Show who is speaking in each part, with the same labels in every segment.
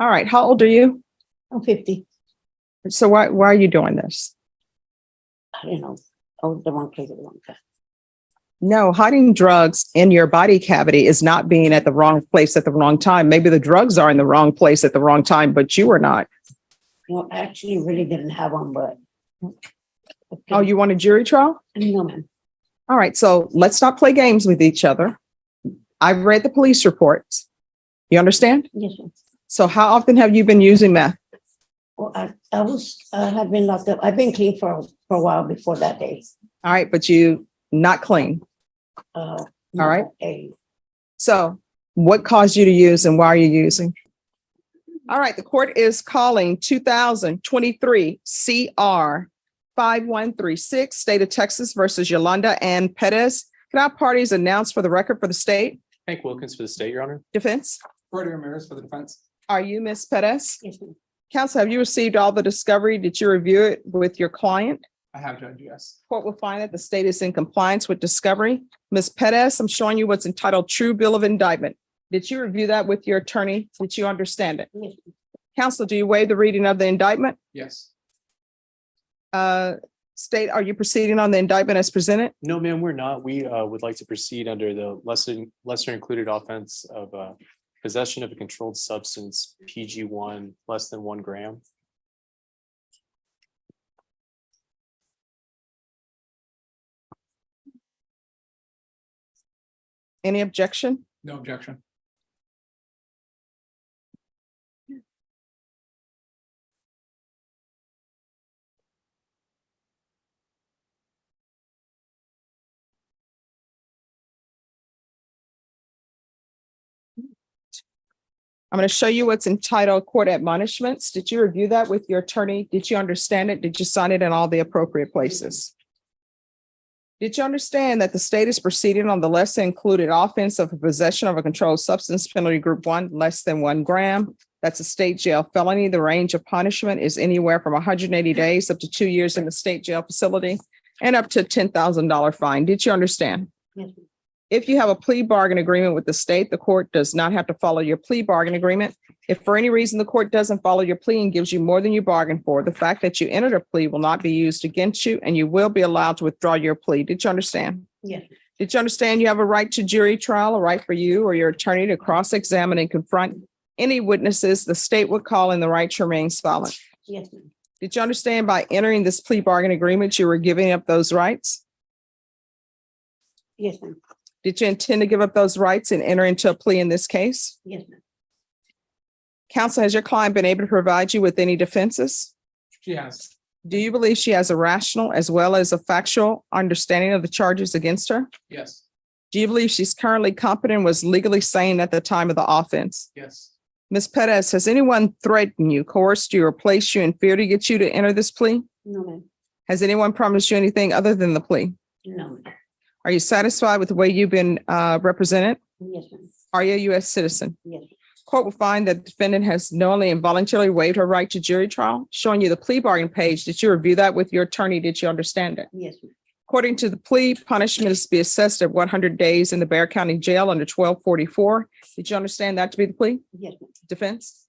Speaker 1: All right. How old are you?
Speaker 2: I'm 50.
Speaker 1: So why are you doing this?
Speaker 2: I don't know. I was the wrong place at the wrong time.
Speaker 1: No, hiding drugs in your body cavity is not being at the wrong place at the wrong time. Maybe the drugs are in the wrong place at the wrong time, but you were not.
Speaker 2: No, I actually really didn't have one, but.
Speaker 1: Oh, you want a jury trial?
Speaker 2: No, ma'am.
Speaker 1: All right. So let's not play games with each other. I've read the police reports. You understand?
Speaker 2: Yes, ma'am.
Speaker 1: So how often have you been using meth?
Speaker 2: Well, I have been locked up. I've been clean for a while before that day.
Speaker 1: All right. But you not clean.
Speaker 2: All
Speaker 1: right.
Speaker 2: Hey,
Speaker 1: So what caused you to use and why are you using? All right. The court is calling 2023 CR 5136, State of Texas versus Yolanda Ann Perez. Can our parties announce for the record for the state?
Speaker 3: Hank Wilkins for the state, Your Honor.
Speaker 1: Defense.
Speaker 4: Corey Ramirez for the defense.
Speaker 1: Are you Ms. Perez?
Speaker 2: yes, ma'am.
Speaker 1: Counsel, have you received all the discovery? Did you review it with your client?
Speaker 4: I have, Judge, yes.
Speaker 1: Court will find that the state is in compliance with discovery. Ms. Perez, I'm showing you what's entitled True Bill of Indictment. Did you review that with your attorney? Did you understand it?
Speaker 2: Yes, ma'am.
Speaker 1: Counsel, do you waive the reading of the indictment?
Speaker 4: Yes.
Speaker 1: State, are you proceeding on the indictment as presented?
Speaker 3: No, ma'am, we're not. We would like to proceed under the lesser included offense of possession of a controlled substance, PG1, less than 1 gram.
Speaker 1: Any objection?
Speaker 4: No objection.
Speaker 1: I'm going to show you what's entitled Court Admonishments. Did you review that with your attorney? Did you understand it? Did you sign it in all the appropriate places? Did you understand that the state is proceeding on the lesser included offense of possession of a controlled substance, penalty group 1, less than 1 gram? That's a state jail felony. The range of punishment is anywhere from 180 days up to 2 years in the state jail facility and up to a $10,000 fine. Did you understand?
Speaker 2: Yes, ma'am.
Speaker 1: If you have a plea bargain agreement with the state, the court does not have to follow your plea bargain agreement. If for any reason the court doesn't follow your plea and gives you more than you bargained for, the fact that you entered a plea will not be used against you and you will be allowed to withdraw your plea. Did you understand?
Speaker 2: Yes, ma'am.
Speaker 1: Did you understand you have a right to jury trial, a right for you or your attorney to cross-examine and confront any witnesses the state would call in the right to remain silent?
Speaker 2: Yes, ma'am.
Speaker 1: Did you understand by entering this plea bargain agreement, you were giving up those rights?
Speaker 2: Yes, ma'am.
Speaker 1: Did you intend to give up those rights and enter into a plea in this case?
Speaker 2: Yes, ma'am.
Speaker 1: Counsel, has your client been able to provide you with any defenses?
Speaker 4: She has.
Speaker 1: Do you believe she has a rational as well as a factual understanding of the charges against her?
Speaker 4: Yes.
Speaker 1: Do you believe she's currently competent and was legally sane at the time of the offense?
Speaker 4: Yes.
Speaker 1: Ms. Perez, has anyone threatened you, coerced you, or placed you in fear to get you to enter this plea?
Speaker 2: No, ma'am.
Speaker 1: Has anyone promised you anything other than the plea?
Speaker 2: No, ma'am.
Speaker 1: Are you satisfied with the way you've been represented?
Speaker 2: Yes, ma'am.
Speaker 1: Are you a U.S. citizen?
Speaker 2: Yes.
Speaker 1: Court will find that the defendant has knowingly and voluntarily waived her right to jury trial. Showing you the plea bargain page. Did you review that with your attorney? Did you understand it?
Speaker 2: Yes, ma'am.
Speaker 1: According to the plea, punishment is to be assessed at 100 days in the Bexar County Jail under 1244. Did you understand that to be the plea?
Speaker 2: Yes, ma'am.
Speaker 1: Defense?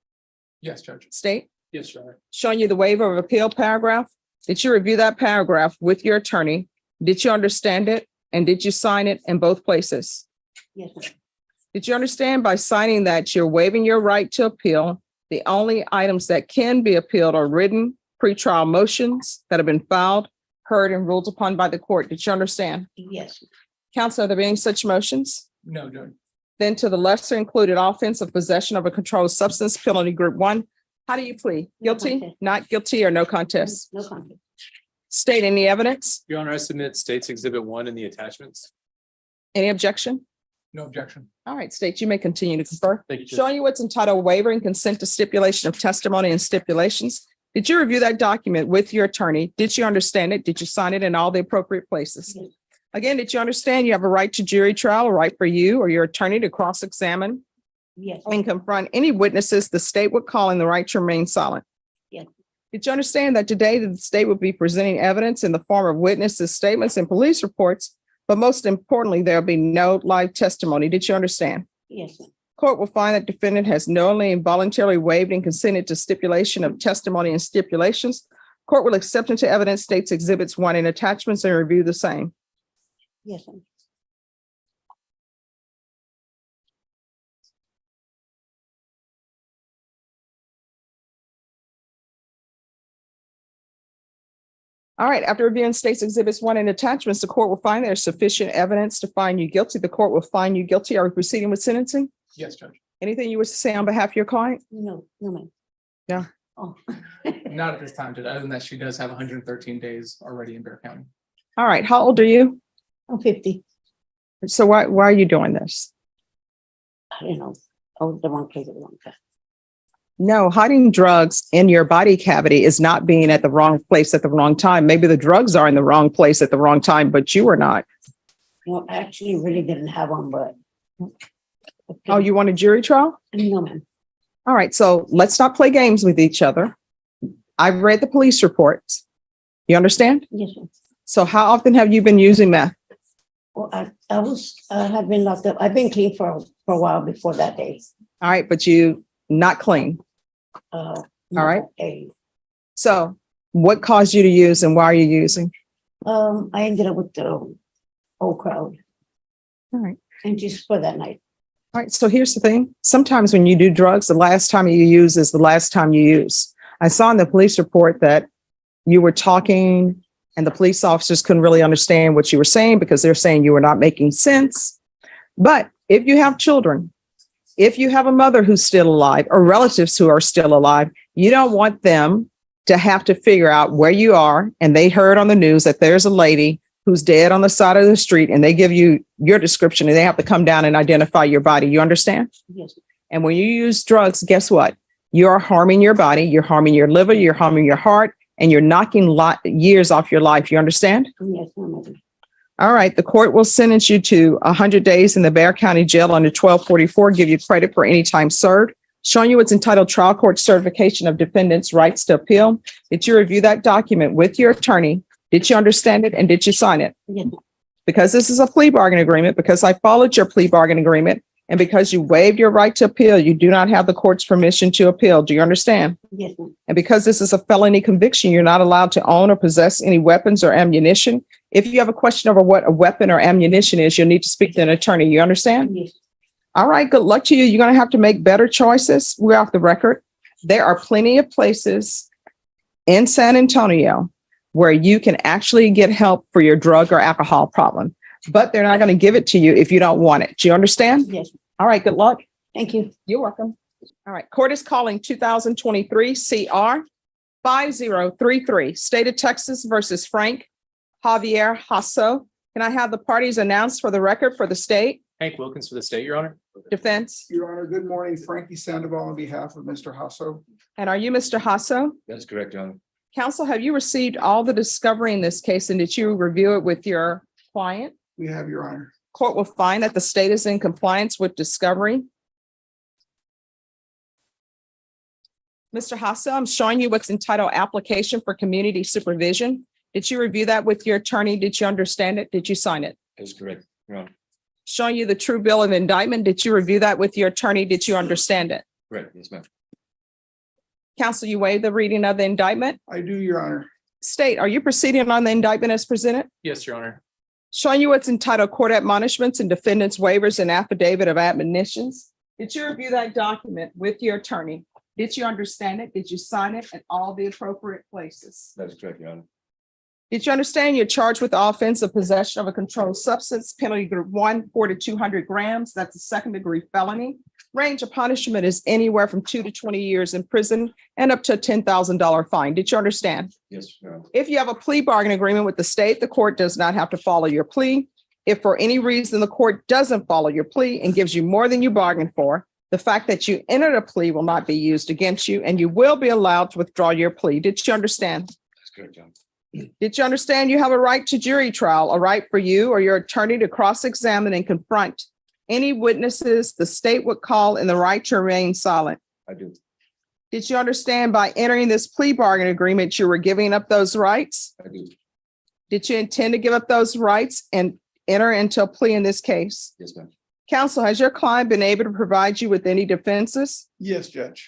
Speaker 4: Yes, Judge.
Speaker 1: State?
Speaker 4: Yes, Your Honor.
Speaker 1: Showing you the waiver of appeal paragraph. Did you review that paragraph with your attorney? Did you understand it? And did you sign it in both places?
Speaker 2: Yes, ma'am.
Speaker 1: Did you understand by signing that you're waiving your right to appeal? The only items that can be appealed are written pretrial motions that have been filed, heard, and ruled upon by the court. Did you understand?
Speaker 2: Yes, ma'am.
Speaker 1: Counsel, are there any such motions?
Speaker 4: No, Judge.
Speaker 1: Then to the lesser included offense of possession of a controlled substance, penalty group 1. How do you plead?
Speaker 2: No
Speaker 1: Guilty,
Speaker 2: contest.
Speaker 1: not guilty, or no contest?
Speaker 2: No conflict.
Speaker 1: State any evidence?
Speaker 3: Your Honor, I submit States Exhibit 1 in the attachments.
Speaker 1: Any objection?
Speaker 4: No objection.
Speaker 1: All right, state, you may continue to confer.
Speaker 3: Thank you, Judge.
Speaker 1: Showing you what's entitled waiver and consent to stipulation of testimony and stipulations. Did you review that document with your attorney? Did you understand it? Did you sign it in all the appropriate places?
Speaker 2: Yes.
Speaker 1: Again, did you understand you have a right to jury trial, a right for you or your attorney to cross-examine
Speaker 2: Yes.
Speaker 1: and confront any witnesses the state would call in the right to remain silent?
Speaker 2: Yes.
Speaker 1: Did you understand that today the state would be presenting evidence in the form of witnesses' statements and police reports, but most importantly, there'll be no live testimony? Did you understand?
Speaker 2: Yes, ma'am.
Speaker 1: Court will find that defendant has knowingly and voluntarily waived and consented to stipulation of testimony and stipulations. Court will accept into evidence states exhibits 1 and attachments and review the same.
Speaker 2: Yes, ma'am.
Speaker 1: All right, after reviewing states exhibits 1 and attachments, the court will find there is sufficient evidence to find you guilty. The court will find you guilty. Are we proceeding with sentencing?
Speaker 4: Yes, Judge.
Speaker 1: Anything you wish to say on behalf of your client?
Speaker 2: No, ma'am.
Speaker 1: Yeah.
Speaker 2: Oh.
Speaker 4: Not at this time, Judge, other than that she does have 113 days already in Bear County.
Speaker 1: All right, how old are you?
Speaker 2: I'm 50.
Speaker 1: So why are you doing this?
Speaker 2: You know, I was the wrong place at the wrong time.
Speaker 1: No, hiding drugs in your body cavity is not being at the wrong place at the wrong time. Maybe the drugs are in the wrong place at the wrong time, but you are not.
Speaker 2: Well, I actually really didn't have one, but.
Speaker 1: Oh, you want a jury trial?
Speaker 2: No, ma'am.
Speaker 1: All right, so let's not play games with each other. I've read the police reports. You understand?
Speaker 2: Yes, ma'am.
Speaker 1: So how often have you been using meth?
Speaker 2: Well, I have been locked up. I've been clean for a while before that day.
Speaker 1: All right, but you not clean.
Speaker 2: All
Speaker 1: right. So what caused you to use and why are you using?
Speaker 2: I ended up with the whole crowd.
Speaker 1: All right.
Speaker 2: And just for that night.
Speaker 1: All right. So here's the thing. Sometimes when you do drugs, the last time you use is the last time you use. I saw in the police report that you were talking and the police officers couldn't really understand what you were saying because they're saying you were not making sense. But if you have children, if you have a mother who's still alive or relatives who are still alive, you don't want them to have to figure out where you are. And they heard on the news that there's a lady who's dead on the side of the street and they give you your description and they have to come down and identify your body. You understand?
Speaker 2: Yes.
Speaker 1: And when you use drugs, guess what? You are harming your body. You're harming your liver. You're harming your heart and you're knocking years off your life. You understand?
Speaker 2: Yes, ma'am.
Speaker 1: All right. The court will sentence you to 100 days in the Bear County Jail under 1244, give you credit for any time served, showing you what's entitled Trial Court Certification of Defendant's Rights to Appeal. Did you review that document with your attorney? Did you understand it and did you sign it?
Speaker 2: Yes.
Speaker 1: Because this is a plea bargain agreement, because I followed your plea bargain agreement, and because you waived your right to appeal, you do not have the court's permission to appeal. Do you understand?
Speaker 2: Yes, ma'am.
Speaker 1: And because this is a felony conviction, you're not allowed to own or possess any weapons or ammunition. If you have a question over what a weapon or ammunition is, you'll need to speak to an attorney. You understand?
Speaker 2: Yes.
Speaker 1: All right. Good luck to you. You're going to have to make better choices. We're off the record. There are plenty of places in San Antonio where you can actually get help for your drug or alcohol problem, but they're not going to give it to you if you don't want it. Do you understand?
Speaker 2: Yes.
Speaker 1: All right. Good luck.
Speaker 2: Thank you.
Speaker 1: You're welcome. All right. Court is calling 2023 CR 5033, State of Texas versus Frank Javier Hasso. Can I have the parties announced for the record for the state?
Speaker 3: Hank Wilkins for the state, Your Honor.
Speaker 1: Defense.
Speaker 5: Your Honor, good morning. Frankie Sandoval on behalf of Mr. Hasso.
Speaker 1: And are you Mr. Hasso?
Speaker 6: That's correct, Your Honor.
Speaker 1: Counsel, have you received all the discovery in this case and did you review it with your client?
Speaker 5: We have, Your Honor.
Speaker 1: Court will find that the state is in compliance with discovery. Mr. Hasso, I'm showing you what's entitled Application for Community Supervision. Did you review that with your attorney? Did you understand it? Did you sign it?
Speaker 6: That's correct, Your Honor.
Speaker 1: Showing you the true bill of indictment. Did you review that with your attorney? Did you understand it?
Speaker 6: Correct, yes, ma'am.
Speaker 1: Counsel, you waive the reading of the indictment.
Speaker 5: I do, Your Honor.
Speaker 1: State, are you proceeding on the indictment as presented?
Speaker 3: Yes, Your Honor.
Speaker 1: Showing you what's entitled Court Admonishments and Defendant's Waivers and Affidavit of Admonitions. Did you review that document with your attorney? Did you understand it? Did you sign it at all the appropriate places?
Speaker 6: That's correct, Your Honor.
Speaker 1: Did you understand you're charged with the offense of possession of a controlled substance, penalty group 1, 4 to 200 grams? That's a second-degree felony. Range of punishment is anywhere from 2 to 20 years in prison and up to a $10,000 fine. Did you understand?
Speaker 6: Yes, Your Honor.
Speaker 1: If you have a plea bargain agreement with the state, the court does not have to follow your plea. If for any reason the court doesn't follow your plea and gives you more than you bargained for, the fact that you entered a plea will not be used against you and you will be allowed to withdraw your plea. Did you understand?
Speaker 6: That's correct, Your Honor.
Speaker 1: Did you understand you have a right to jury trial, a right for you or your attorney to cross-examine and confront any witnesses the state would call and the right to remain silent?
Speaker 6: I do.
Speaker 1: Did you understand by entering this plea bargain agreement, you were giving up those rights?
Speaker 6: I do.
Speaker 1: Did you intend to give up those rights and enter into a plea in this case?
Speaker 6: Yes, ma'am.
Speaker 1: Counsel, has your client been able to provide you with any defenses?
Speaker 5: Yes, Judge.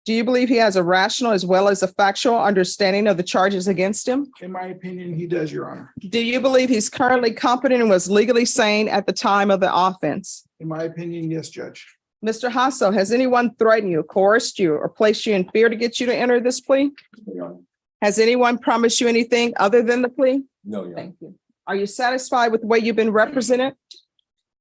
Speaker 1: Do you believe he has a rational as well as a factual understanding of the charges against him?
Speaker 5: In my opinion, he does, Your Honor.
Speaker 1: Do you believe he's currently competent and was legally sane at the time of the offense?
Speaker 5: In my opinion, yes, Judge.
Speaker 1: Mr. Hasso, has anyone threatened you, coerced you, or placed you in fear to get you to enter this plea?
Speaker 6: Your Honor.
Speaker 1: Has anyone promised you anything other than the plea?
Speaker 6: No, Your Honor.
Speaker 1: Thank you. Are you satisfied with the way you've been represented?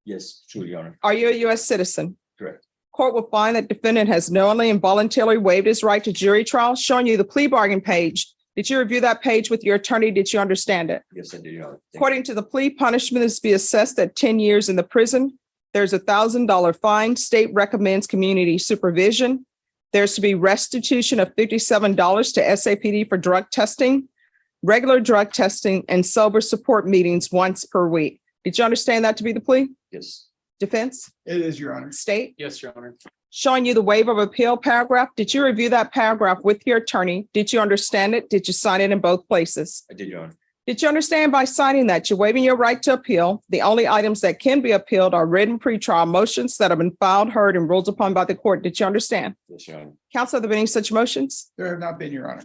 Speaker 6: Yes, true, Your Honor.
Speaker 1: Are you a U.S. citizen?
Speaker 6: Correct.
Speaker 1: Court will find that defendant has knowingly and voluntarily waived his right to jury trial, showing you the plea bargain page. Did you review that page with your attorney? Did you understand it?
Speaker 6: Yes, I did, Your Honor. Thank you.
Speaker 1: According to the plea, punishment is to be assessed at 10 years in the prison. There's $1,000 fine. State recommends community supervision. There's to be restitution of $57 to SAPD for drug testing, regular drug testing, and sober support meetings once per week. Did you understand that to be the plea?
Speaker 6: Yes,
Speaker 1: Defense,
Speaker 5: It is, Your Honor.
Speaker 1: state,
Speaker 4: Yes, Your Honor.
Speaker 1: showing you the waiver of appeal paragraph. Did you review that paragraph with your attorney? Did you understand it? Did you sign it in both places?
Speaker 6: I did, Your Honor.
Speaker 1: Did you understand by signing that you're waiving your right to appeal? The only items that can be appealed are written pretrial motions that have been filed, heard, and ruled upon by the court. Did you understand?
Speaker 6: Yes, Your Honor.
Speaker 1: Counsel, have there been any such motions?
Speaker 5: There have not been, Your Honor.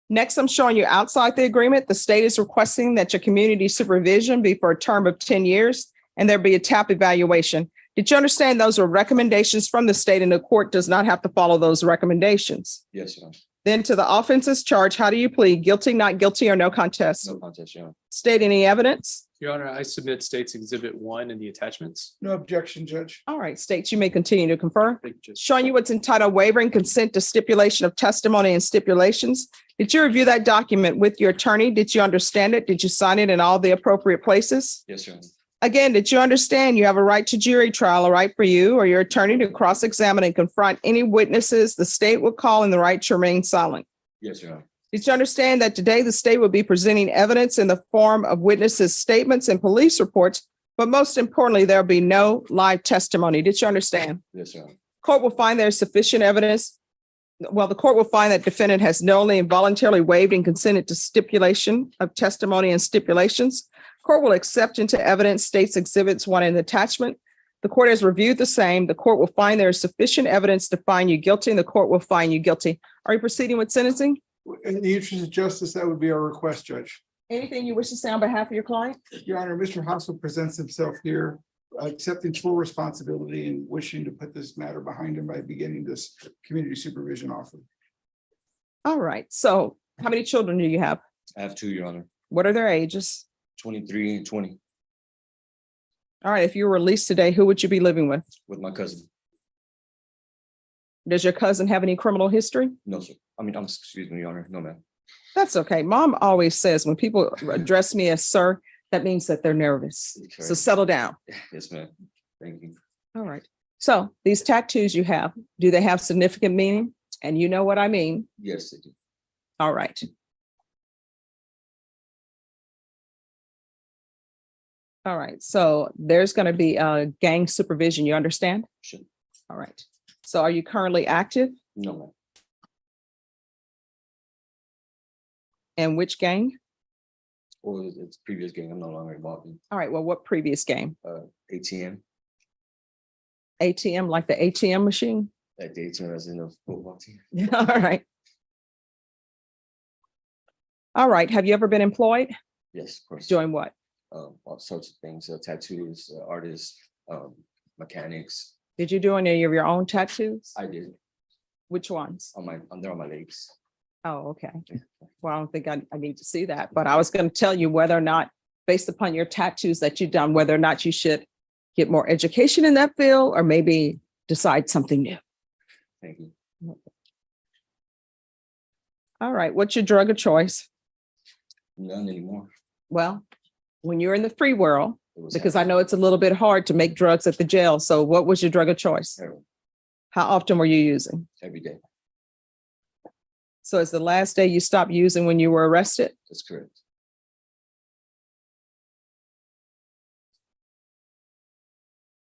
Speaker 1: Next, I'm showing you outside the agreement. The state is requesting that your community supervision be for a term of 10 years and there be a TAP evaluation. Did you understand those are recommendations from the state and the court does not have to follow those recommendations?
Speaker 6: Yes, Your Honor.
Speaker 1: Then to the offenses charge, how do you plead? Guilty, not guilty, or no contest?
Speaker 6: No contest, Your Honor.
Speaker 1: State any evidence?
Speaker 3: Your Honor, I submit State's Exhibit 1 and the attachments.
Speaker 5: No objection, Judge.
Speaker 1: All right, states, you may continue to confer.
Speaker 3: Thank you, Judge.
Speaker 1: Showing you what's entitled wavering consent to stipulation of testimony and stipulations. Did you review that document with your attorney? Did you understand it? Did you sign it in all the appropriate places?
Speaker 6: Yes, Your Honor.
Speaker 1: Again, did you understand you have a right to jury trial, a right for you or your attorney to cross-examine and confront any witnesses the state will call and the right to remain silent?
Speaker 6: Yes, Your Honor.
Speaker 1: Did you understand that today the state will be presenting evidence in the form of witnesses' statements and police reports, but most importantly, there'll be no live testimony? Did you understand?
Speaker 6: Yes, Your Honor.
Speaker 1: Court will find there's sufficient evidence. Well, the court will find that defendant has knowingly and voluntarily waived and consented to stipulation of testimony and stipulations. Court will accept into evidence states exhibits 1 and attachment. The court has reviewed the same. The court will find there is sufficient evidence to find you guilty and the court will find you guilty. Are you proceeding with sentencing?
Speaker 5: In the interest of justice, that would be our request, Judge.
Speaker 1: Anything you wish to say on behalf of your client?
Speaker 5: Your Honor, Mr. Hassel presents himself here accepting full responsibility and wishing to put this matter behind him by beginning this community supervision offer.
Speaker 1: All right. So how many children do you have?
Speaker 6: I have 2, Your Honor.
Speaker 1: What are their ages?
Speaker 6: 23 and 20
Speaker 1: All right. If you were released today, who would you be living with?
Speaker 6: with my cousin.
Speaker 1: Does your cousin have any criminal history?
Speaker 6: No, sir. Excuse me, Your Honor. No, ma'am.
Speaker 1: That's okay. Mom always says when people address me as sir, that means that they're nervous. So settle down.
Speaker 6: Yes, ma'am. Thank you.
Speaker 1: All right. So these tattoos you have, do they have significant meaning? And you know what I mean?
Speaker 6: Yes, I do.
Speaker 1: All right. All right. So there's going to be a gang supervision. You understand?
Speaker 6: Sure.
Speaker 1: All right. So are you currently active?
Speaker 6: No, ma'am.
Speaker 1: And which gang?
Speaker 6: Or it's previous game. I'm no longer involved in
Speaker 1: All right. Well, what previous game?
Speaker 6: ATM.
Speaker 1: ATM, like the ATM machine?
Speaker 6: Like the ATM as in the football team.
Speaker 1: All right. All right. Have you ever been employed?
Speaker 6: Yes, of course.
Speaker 1: Doing what?
Speaker 6: All sorts of things. Tattoos, artists, mechanics.
Speaker 1: Did you do any of your own tattoos?
Speaker 6: I did
Speaker 1: Which ones?
Speaker 6: they're on my legs.
Speaker 1: Oh, okay. Well, I don't think I need to see that, but I was going to tell you whether or not, based upon your tattoos that you've done, whether or not you should get more education in that field or maybe decide something new.
Speaker 6: Thank you.
Speaker 1: All right. What's your drug of choice?
Speaker 6: None anymore.
Speaker 1: Well, when you're in the free world,
Speaker 6: It was
Speaker 1: because I know it's a little bit hard to make drugs at the jail. So what was your drug of choice?
Speaker 6: heroin
Speaker 1: How often were you using?
Speaker 6: every day.
Speaker 1: So is the last day you stopped using when you were arrested?
Speaker 6: That's correct.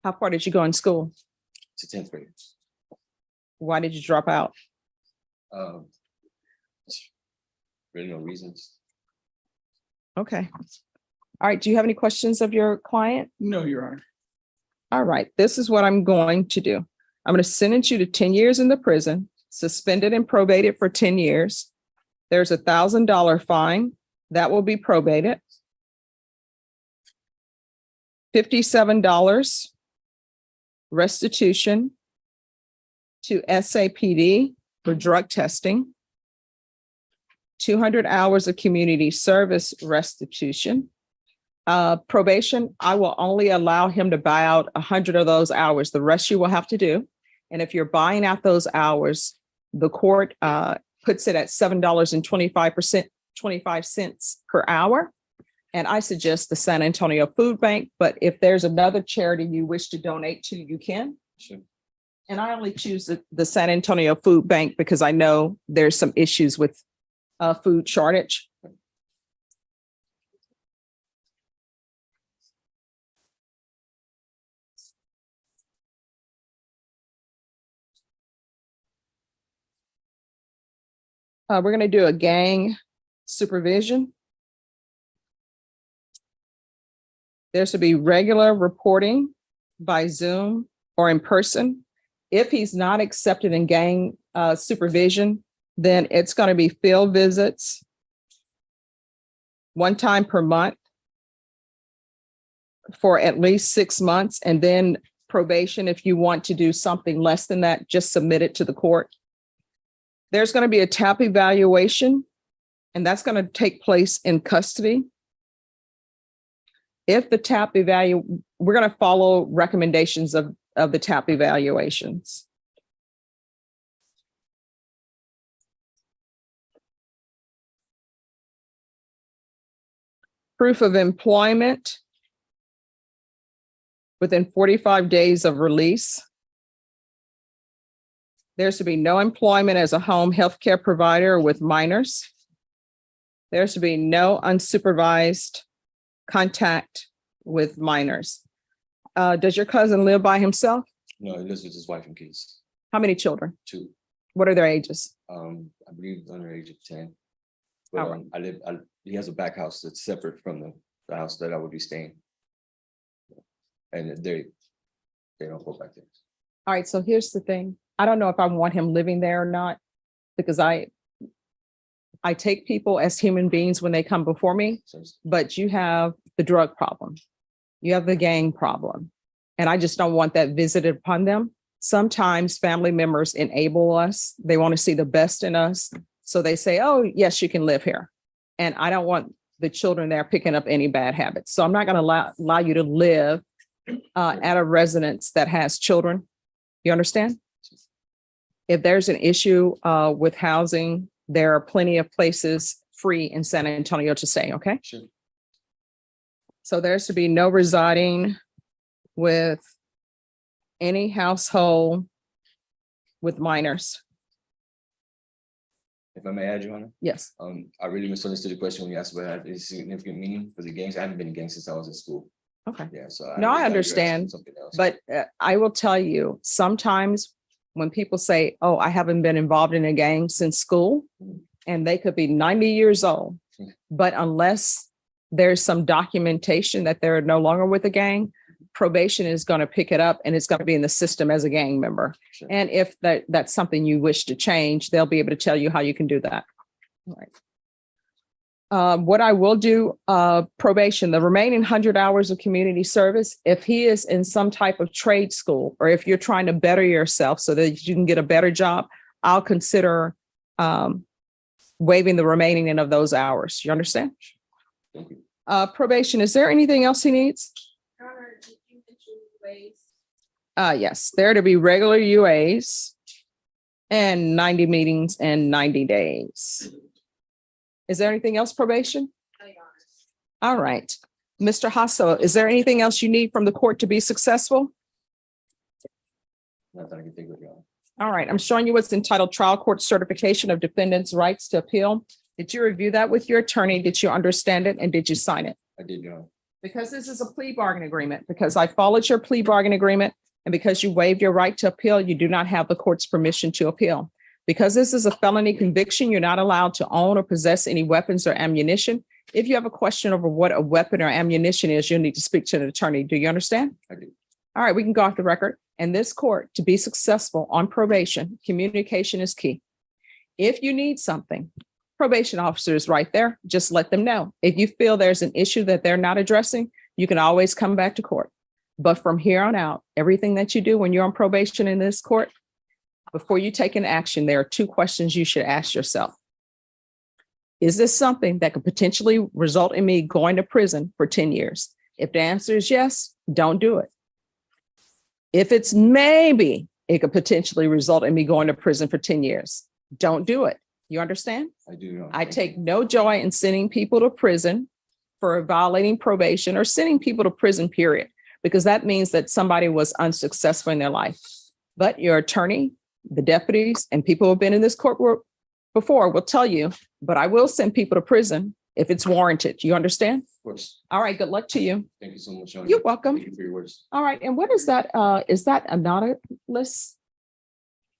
Speaker 1: How far did you go in school?
Speaker 6: To 10th grade.
Speaker 1: Why did you drop out?
Speaker 6: Really no reasons.
Speaker 1: Okay. All right. Do you have any questions of your client?
Speaker 5: No, Your Honor.
Speaker 1: All right, this is what I'm going to do. I'm going to sentence you to 10 years in the prison, suspended and probated for 10 years. There's $1,000 fine that will be probated. $57 restitution to SAPD for drug testing. 200 hours of community service restitution. Probation, I will only allow him to buy out 100 of those hours. The rest you will have to do. And if you're buying out those hours, the court puts it at $7.25 per hour. And I suggest the San Antonio Food Bank, but if there's another charity you wish to donate to, you can.
Speaker 6: Sure.
Speaker 1: And I only choose the San Antonio Food Bank because I know there's some issues with food shortage. We're going to do a gang supervision. There should be regular reporting by Zoom or in person. If he's not accepted in gang supervision, then it's going to be field visits 1 time per month for at least 6 months, and then probation. If you want to do something less than that, just submit it to the court. There's going to be a TAP evaluation, and that's going to take place in custody. If the TAP we're going to follow recommendations of the TAP evaluations. Proof of employment within 45 days of release. There should be no employment as a home healthcare provider with minors. There should be no unsupervised contact with minors. Does your cousin live by himself?
Speaker 6: No, he lives with his wife and kids,
Speaker 1: How many children?
Speaker 6: 2.
Speaker 1: What are their ages?
Speaker 6: I believe under the age of 10.
Speaker 1: All
Speaker 6: But he has a back house that's separate from the house that I would be staying. And they don't go back there.
Speaker 1: All right, so here's the thing. I don't know if I want him living there or not, because I take people as human beings when they come before me,
Speaker 6: So
Speaker 1: but you have the drug problem. You have the gang problem. And I just don't want that visited upon them. Sometimes family members enable us. They want to see the best in us. So they say, oh, yes, you can live here. And I don't want the children there picking up any bad habits. So I'm not going to allow you to live at a residence that has children. You understand? If there's an issue with housing, there are plenty of places free in San Antonio to stay, okay?
Speaker 6: Sure.
Speaker 1: So there's to be no residing with any household with minors.
Speaker 6: If I may add, Your Honor,
Speaker 1: Yes.
Speaker 6: I really misunderstood the question when you asked about a significant meaning for the gangs. I haven't been in gangs since I was in school.
Speaker 1: Okay.
Speaker 6: Yeah, so.
Speaker 1: No, I
Speaker 6: thought you were
Speaker 1: understand,
Speaker 6: asking something else.
Speaker 1: But I will tell you, sometimes when people say, oh, I haven't been involved in a gang since school, and they could be 90 years old, but unless there's some documentation that they're no longer with a gang, probation is going to pick it up and it's going to be in the system as a gang member.
Speaker 6: Sure.
Speaker 1: And if that's something you wish to change, they'll be able to tell you how you can do that. All right. What I will do, probation, the remaining 100 hours of community service, if he is in some type of trade school, or if you're trying to better yourself so that you can get a better job, I'll consider waiving the remaining of those hours. You understand?
Speaker 6: Thank you.
Speaker 1: Probation, is there anything else he needs? Yes, there to be regular UAs and 90 meetings in 90 days. Is there anything else, probation? All right. Mr. Hasso, is there anything else you need from the court to be successful?
Speaker 6: Not that I can think of, Your Honor.
Speaker 1: All right, I'm showing you what's entitled Trial Court Certification of Defendant's Rights to Appeal. Did you review that with your attorney? Did you understand it? And did you sign it?
Speaker 6: I did, Your Honor.
Speaker 1: Because this is a plea bargain agreement, because I followed your plea bargain agreement, and because you waived your right to appeal, you do not have the court's permission to appeal. Because this is a felony conviction, you're not allowed to own or possess any weapons or ammunition. If you have a question over what a weapon or ammunition is, you'll need to speak to an attorney. Do you understand?
Speaker 6: I do.
Speaker 1: All right, we can go off the record. And this court, to be successful on probation, communication is key. If you need something, probation officer is right there. Just let them know. If you feel there's an issue that they're not addressing, you can always come back to court. But from here on out, everything that you do when you're on probation in this court, before you take an action, there are two questions you should ask yourself. Is this something that could potentially result in me going to prison for 10 years? If the answer is yes, don't do it. If it's maybe it could potentially result in me going to prison for 10 years, don't do it. You understand?
Speaker 6: I do know.
Speaker 1: I take no joy in sending people to prison for violating probation or sending people to prison, period, because that means that somebody was unsuccessful in their life. But your attorney, the deputies, and people who have been in this court before will tell you, but I will send people to prison if it's warranted. You understand?
Speaker 6: Of course.
Speaker 1: All right, good luck to you.
Speaker 6: Thank you so much. Shawna.
Speaker 1: You're welcome.
Speaker 6: Thank you for your words.
Speaker 1: All right, and what is that? Is that anonymous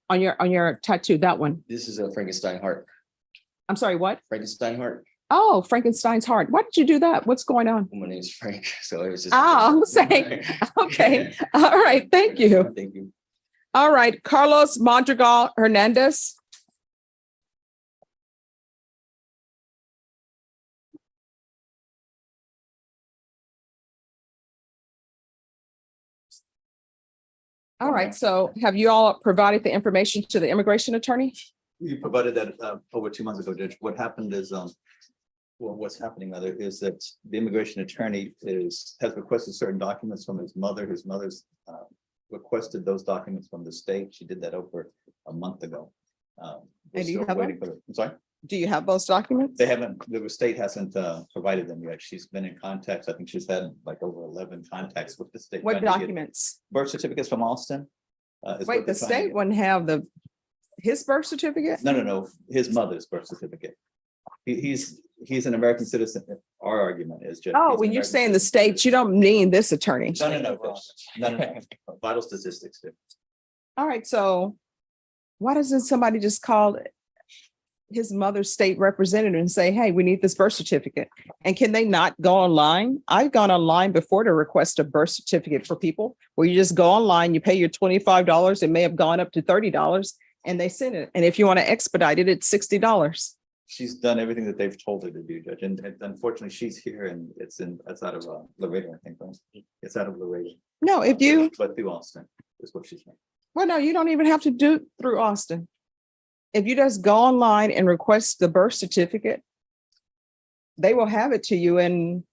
Speaker 1: on your tattoo? That one?
Speaker 6: This is a Frankenstein heart.
Speaker 1: I'm sorry, what?
Speaker 6: Frankenstein heart.
Speaker 1: Oh, Frankenstein's heart. Why did you do that? What's going on?
Speaker 6: My name is Frank. So it was just.
Speaker 1: Oh, I'm saying, okay. All right, thank you.
Speaker 6: Thank you.
Speaker 1: All right, Carlos Madrigal Hernandez. All right, so have you all provided the information to the immigration attorney?
Speaker 7: You provided that over 2 months ago, Judge. What happened is, well, what's happening rather is that the immigration attorney has requested certain documents from his mother. His mother's requested those documents from the state. She did that over a month ago. We're
Speaker 1: And do you
Speaker 7: still
Speaker 1: have
Speaker 7: waiting for I'm sorry,
Speaker 1: Do you have those documents?
Speaker 7: they haven't, the state hasn't provided them yet. She's been in contact. I think she's had like over 11 contacts with the state.
Speaker 1: What
Speaker 7: trying to get
Speaker 1: documents?
Speaker 7: Birth certificates from Austin. Is what
Speaker 1: Wait,
Speaker 7: they're
Speaker 1: the
Speaker 7: trying to
Speaker 1: state
Speaker 7: get.
Speaker 1: wouldn't have his birth certificate?
Speaker 7: No, his mother's birth certificate. He's an American citizen. Our argument is just.
Speaker 1: Oh, when you're saying the states, you don't mean this attorney.
Speaker 7: No. Vital statistics.
Speaker 1: All right, so why doesn't somebody just call his mother's state representative and say, hey, we need this birth certificate? And can they not go online? I've gone online before to request a birth certificate for people where you just go online, you pay your $25. It may have gone up to $30 and they send it. And if you want to expedite it, it's $60.
Speaker 7: She's done everything that they've told her to do, Judge. And unfortunately, she's here and it's out of Laredo, I think. Right? It's out of Laredo.
Speaker 1: No, if you,
Speaker 7: But through Austin is what she's saying.
Speaker 1: well, no, you don't even have to do it through Austin. If you just go online and request the birth certificate, they will have it to you in,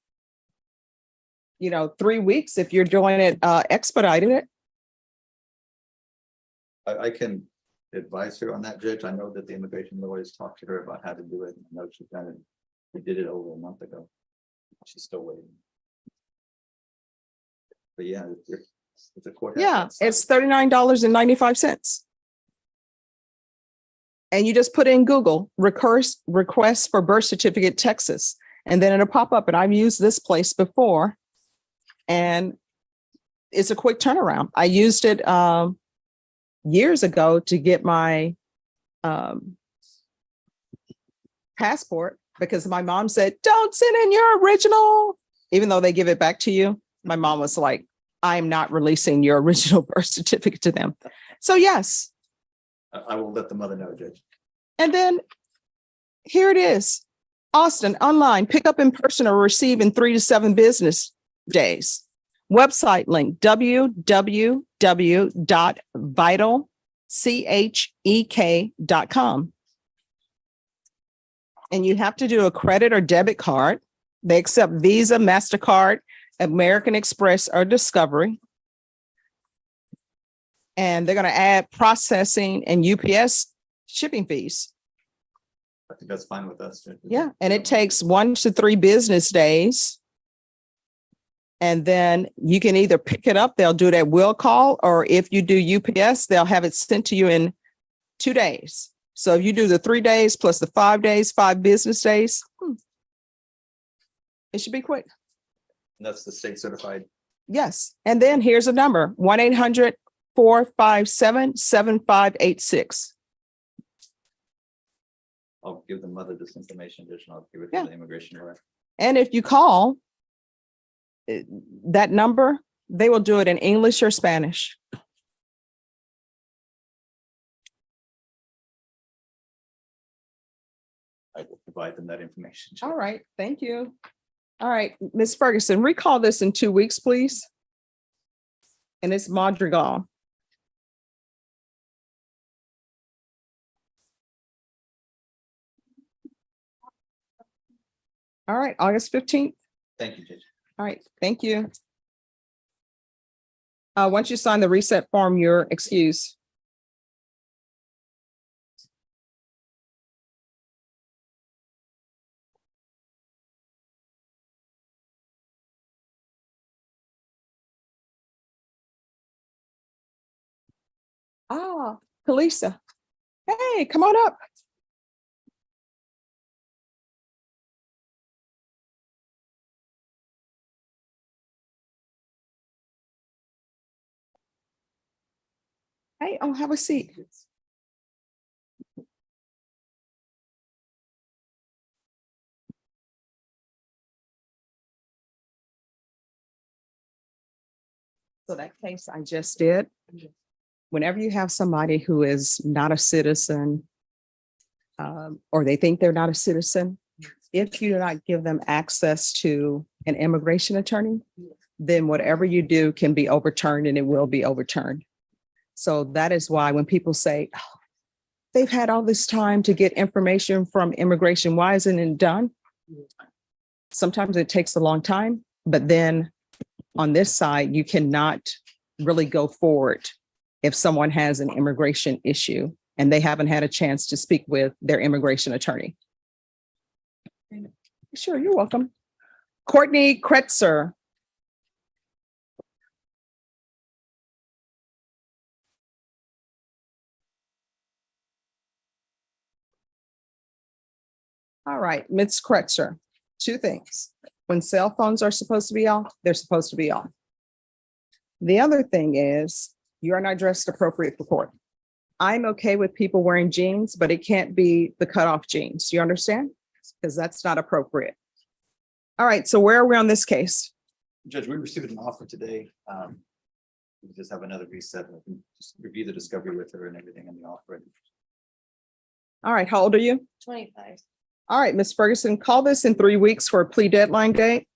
Speaker 1: 3 weeks if you're doing it expedited it.
Speaker 7: I can advise her on that, Judge. I know that the immigration lawyers talked to her about how to do it. I know she's done it. We did it over a month ago. She's still waiting. But yeah, it's a court.
Speaker 1: Yeah, it's $39.95. And you just put in Google request for birth certificate, Texas, and then it'll pop up. And I've used this place before. And it's a quick turnaround. I used it years ago to get my passport because my mom said, don't send in your original, even though they give it back to you. My mom was like, I'm not releasing your original birth certificate to them. So yes.
Speaker 7: I will let the mother know, Judge.
Speaker 1: And then here it is. Austin, online, pick up in person or receive in 3 to 7 business days. Website link, www.vitalchek.com. And you have to do a credit or debit card. They accept Visa, MasterCard, American Express, or Discovery. And they're going to add processing and UPS shipping fees.
Speaker 7: I think that's fine with us, Judge.
Speaker 1: Yeah, and it takes 1 to 3 business days. And then you can either pick it up, they'll do that will call, or if you do UPS, they'll have it sent to you in 2 days. So if you do the 3 days plus the 5 days, 5 business days, it should be quick.
Speaker 7: That's the state certified.
Speaker 1: Yes. And then here's a number, 1-800-457-7586.
Speaker 7: I'll give the mother this information, Judge, and I'll give it
Speaker 1: Yeah.
Speaker 7: to the immigration lawyer.
Speaker 1: And if you call that number, They will do it in English or Spanish.
Speaker 7: I will provide them that information.
Speaker 1: All right, thank you. All right, Ms. Ferguson, recall this in 2 weeks, please. And it's Madrigal. All right, August 15th.
Speaker 7: Thank you, Judge.
Speaker 1: All right, thank you. Once you sign the reset form, you're excused. Ah, Kalisa. Hey, come on up. Hey, oh, have a seat. So that case I just did, whenever you have somebody who is not a citizen, or they think they're not a citizen, if you do not give them access to an immigration attorney, then whatever you do can be overturned and it will be overturned. So that is why when people say, "Oh, they've had all this time to get information from immigration, why isn't it done?" Sometimes it takes a long time, but then on this side, you cannot really go forward if someone has an immigration issue and they haven't had a chance to speak with their immigration attorney. Sure, you're welcome. Courtney Kretzer. All right, Ms. Kretzer, 2 things. When cell phones are supposed to be off, they're supposed to be off. The other thing is you are not dressed appropriate for court. I'm okay with people wearing jeans, but it can't be the cutoff jeans. You understand? Because that's not appropriate. All right, so where are we on this case?
Speaker 7: Judge, we received an offer today. We just have another reset. We can just review the discovery with her and everything in the offer.
Speaker 1: All right, how old are you?
Speaker 2: 25.
Speaker 1: All right, Ms. Ferguson, call this in 3 weeks for a plea deadline date.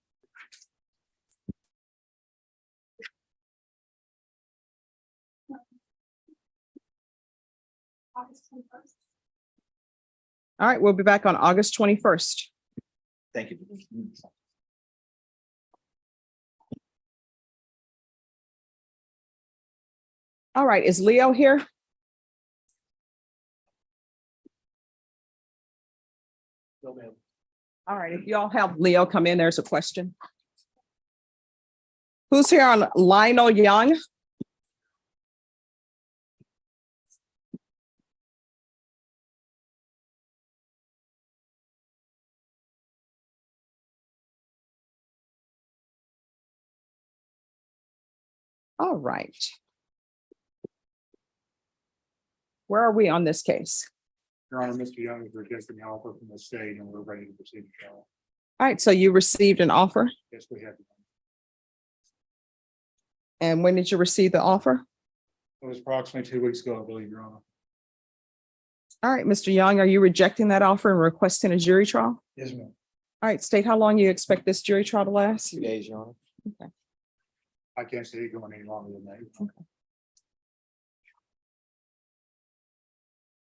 Speaker 1: All right, we'll be back on August 21st.
Speaker 7: Thank you.
Speaker 1: All right, is Leo here? All right, if y'all have Leo come in, there's a question. Who's here on Lionel Young? All right. Where are we on this case?
Speaker 8: Your Honor, Mr. Young is rejecting the offer from the state and we're ready to proceed to trial.
Speaker 1: All right, so you received an offer,
Speaker 8: Yes, we have.
Speaker 1: and when did you receive the offer?
Speaker 8: It was approximately 2 weeks ago, I believe, Your Honor.
Speaker 1: All right, Mr. Young, are you rejecting that offer and requesting a jury trial?
Speaker 8: Yes, ma'am.
Speaker 1: All right, state how long you expect this jury trial to last?
Speaker 3: 2 days, Your Honor.
Speaker 8: I can't see it going any longer than that.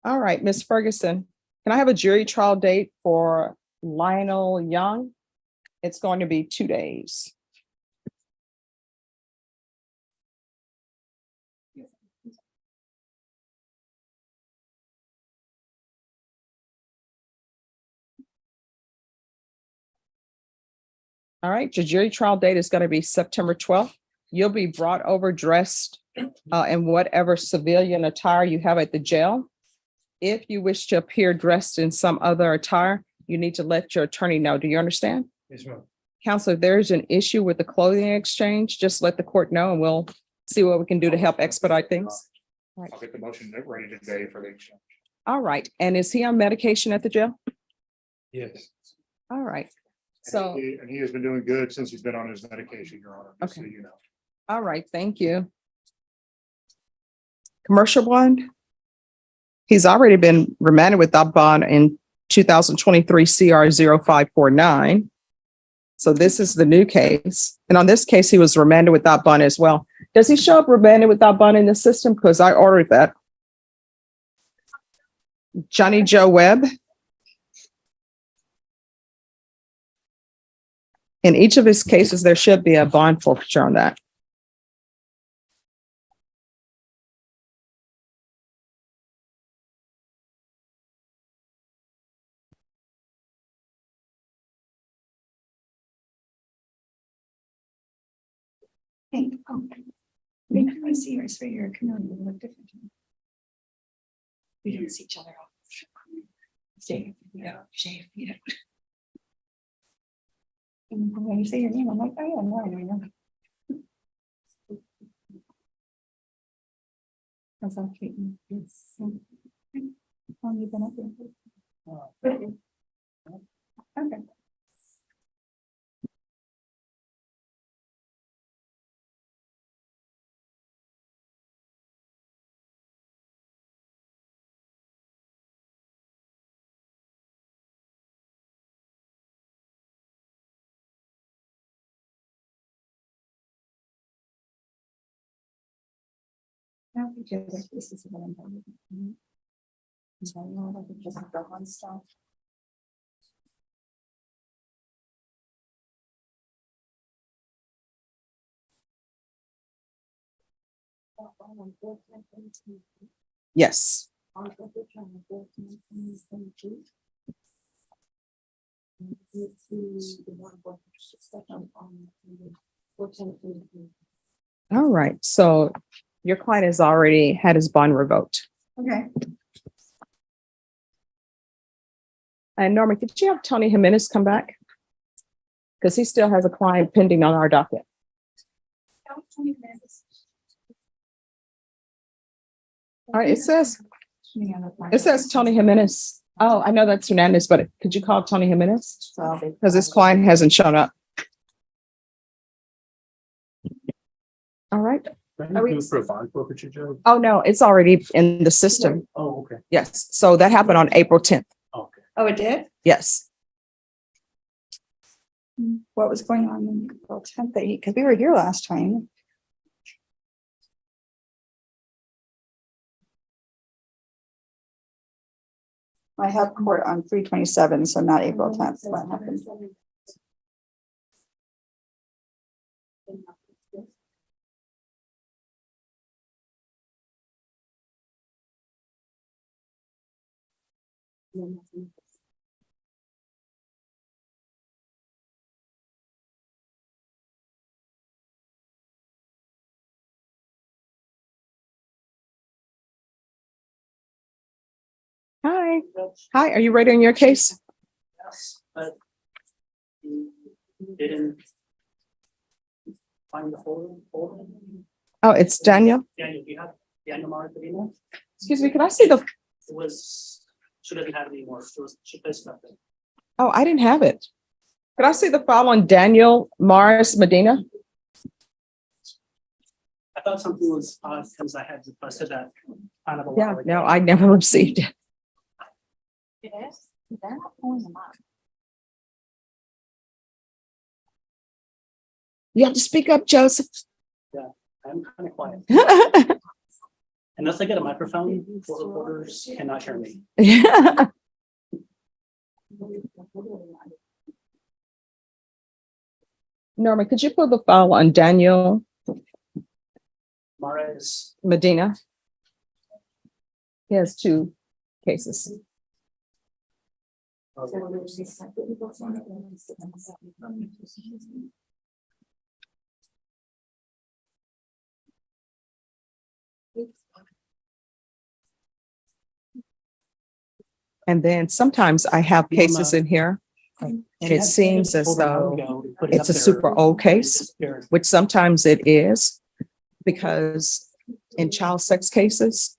Speaker 1: All right, Ms. Ferguson, can I have a jury trial date for Lionel Young? It's going to be 2 days. All right, your jury trial date is going to be September 12th. You'll be brought over dressed in whatever civilian attire you have at the jail. If you wish to appear dressed in some other attire, you need to let your attorney know. Do you understand?
Speaker 8: Yes, ma'am.
Speaker 1: Counsel, if there's an issue with the clothing exchange, just let the court know and we'll see what we can do to help expedite things.
Speaker 8: I'll get the motion ready today for the exchange.
Speaker 1: All right, and is he on medication at the jail?
Speaker 8: Yes.
Speaker 1: All right, so,
Speaker 8: And he has been doing good since he's been on his medication, Your Honor, just so
Speaker 1: Okay.
Speaker 8: you know.
Speaker 1: All right, thank you. Commercial bond. He's already been remanded without bond in 2023 CR 0549. So this is the new case. And on this case, he was remanded without bond as well. Does he show up remanded without bond in the system? Because I ordered that. Johnny Joe Webb. In each of his cases, there should be a bond forfeiture on that.
Speaker 9: Maybe I see yours for your chameleon will look different. We don't see each other. Shave, shave, yeah. And when you say your name, I'm like, oh, yeah, no, I know. How's that treating? Yes. How long you been up there? Okay. I don't think you're like, this is what I'm talking about. I know, I think just the one stuff.
Speaker 1: Yes. All right, so your client has already had his bond revoked.
Speaker 9: Okay.
Speaker 1: And Norma, could you have Tony Jimenez come back? Because he still has a client pending on our docket. All right, it says Tony Jimenez. Oh, I know that's Hernandez, but could you call Tony Jimenez? Because this client hasn't shown up. All right.
Speaker 3: Are we for a bond forfeiture, Joe?
Speaker 1: Oh, no, it's already in the system.
Speaker 3: Oh, okay.
Speaker 1: Yes. So that happened on April 10th.
Speaker 3: Okay.
Speaker 9: Oh, it did?
Speaker 1: Yes.
Speaker 9: What was going on in April 10th? Because we were here last time. I have court on 3/27, so not April 10th. What happened?
Speaker 1: Hi. Hi, are you ready on your case?
Speaker 10: Yes, but you didn't find the folder.
Speaker 1: Oh, it's Daniel.
Speaker 10: Daniel, do you have Daniel Marcolino?
Speaker 1: Excuse me, can I see the,
Speaker 10: It was, she doesn't have it anymore. She placed nothing.
Speaker 1: oh, I didn't have it. Could I see the file on Daniel Morris Medina?
Speaker 10: I thought something was odd because I had requested that kind of a
Speaker 1: Yeah,
Speaker 10: while ago.
Speaker 1: no, I never received it.
Speaker 9: It is? They're not pulling them up.
Speaker 1: You have to speak up, Joseph.
Speaker 10: I'm kind of quiet. Unless I get a microphone, the reporters cannot hear me.
Speaker 1: Norma, could you pull the file on Daniel
Speaker 10: Mares,
Speaker 1: Medina? He has two cases. And then sometimes I have cases in here, and it seems as though it's a super old case, which sometimes it is, because in child sex cases,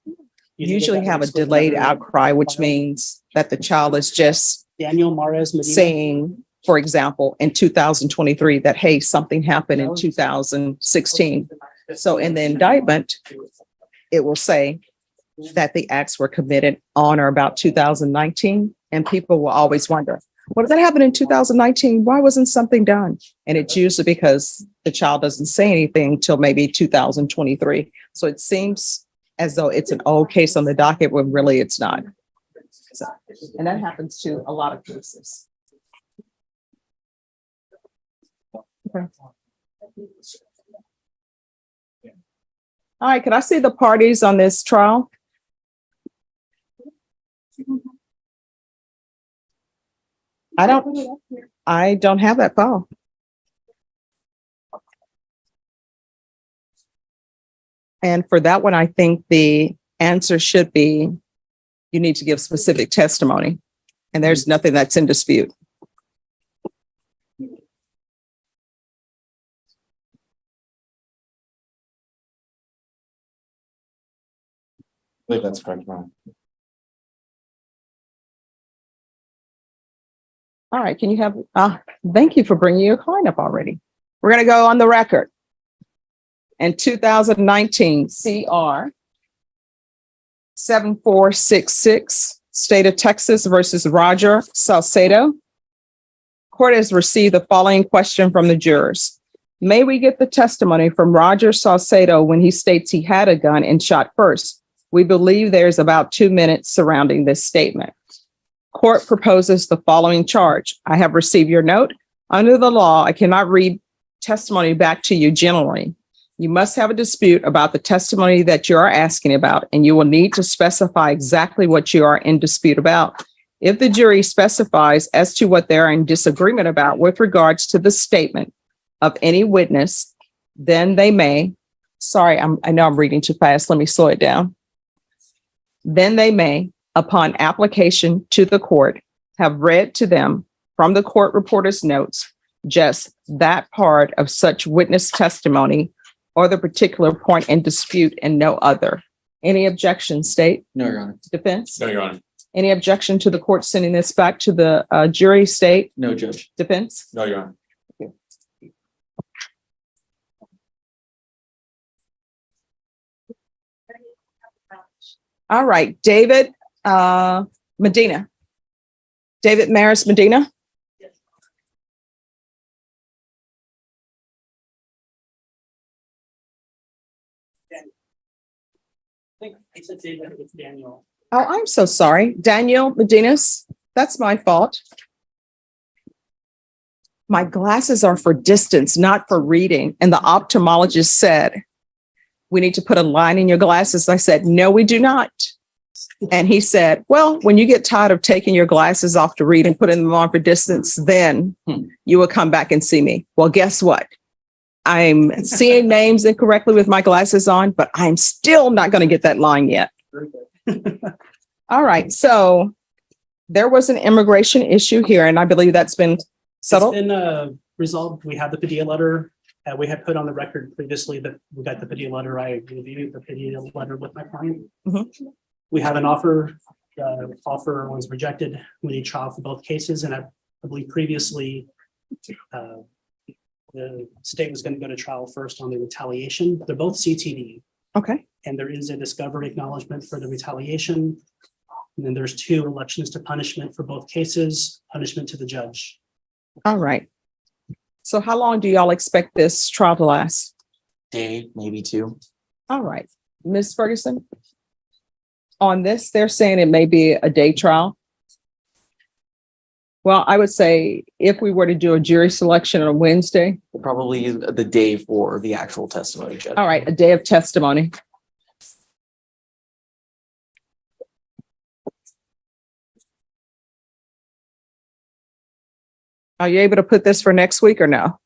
Speaker 1: you usually have a delayed outcry, which means that the child is just
Speaker 10: Daniel Mares Medina.
Speaker 1: saying for example, in 2023, that, hey, something happened in 2016. So in the indictment, it will say that the acts were committed on or about 2019. And people will always wonder, what did that happen in 2019? Why wasn't something done? And it's usually because the child doesn't say anything till maybe 2023. So it seems as though it's an old case on the docket when really it's not. So, and that happens to a lot of cases. Okay. All right, can I see the parties on this trial? I don't have that file. And for that one, I think the answer should be, you need to give specific testimony, and there's nothing that's in dispute.
Speaker 6: I believe that's correct, Ron.
Speaker 1: All right, can you have, thank you for bringing your client up already. We're going to go on the record. In 2019, CR 7466, State of Texas versus Roger Salcedo. Court has received the following question from the jurors. May we get the testimony from Roger Salcedo when he states he had a gun and shot first? We believe there's about 2 minutes surrounding this statement. Court proposes the following charge. I have received your note. Under the law, I cannot read testimony back to you generally. You must have a dispute about the testimony that you are asking about, and you will need to specify exactly what you are in dispute about. If the jury specifies as to what they are in disagreement about with regards to the statement of any witness, then they may, I know I'm reading too fast. Let me slow it down. Then they may, upon application to the court, have read to them from the court reporter's notes just that part of such witness testimony or the particular point in dispute and no other. Any objection, state?
Speaker 6: No, Your Honor.
Speaker 1: Defense?
Speaker 3: No, Your Honor.
Speaker 1: Any objection to the court sending this back to the jury, state?
Speaker 6: No, Judge.
Speaker 1: Defense?
Speaker 3: No, Your Honor.
Speaker 1: All right, David Medina. David Maris Medina.
Speaker 10: I think it's a David, it's Daniel.
Speaker 1: Oh, I'm so sorry. Daniel Medinas. That's my fault. My glasses are for distance, not for reading. And the ophthalmologist said, we need to put a line in your glasses. I said, no, we do not. And he said, well, when you get tired of taking your glasses off to read and putting them on for distance, then you will come back and see me. Well, guess what? I'm seeing names incorrectly with my glasses on, but I'm still not going to get that line yet. All right. So there was an immigration issue here, and I believe that's been settled.
Speaker 10: It's been resolved. We have the Padilla letter. We had put on the record previously that we got the Padilla letter. I reviewed the Padilla letter with my client.
Speaker 1: Mhm.
Speaker 10: We have an offer. The offer was rejected. We need trial for both cases. And I believe previously the state was going to go to trial first on the retaliation. They're both CTD.
Speaker 1: Okay.
Speaker 10: And there is a discovery acknowledgement for the retaliation. And then there's 2 elections to punishment for both cases, punishment to the judge.
Speaker 1: All right. So how long do y'all expect this trial to last?
Speaker 6: Day, maybe 2.
Speaker 1: All right. Ms. Ferguson? On this, they're saying it may be a day trial. Well, I would say if we were to do a jury selection on a Wednesday,
Speaker 6: Probably the day for the actual testimony, Judge.
Speaker 1: all right, a day of testimony. Are you able to put this for next week or no?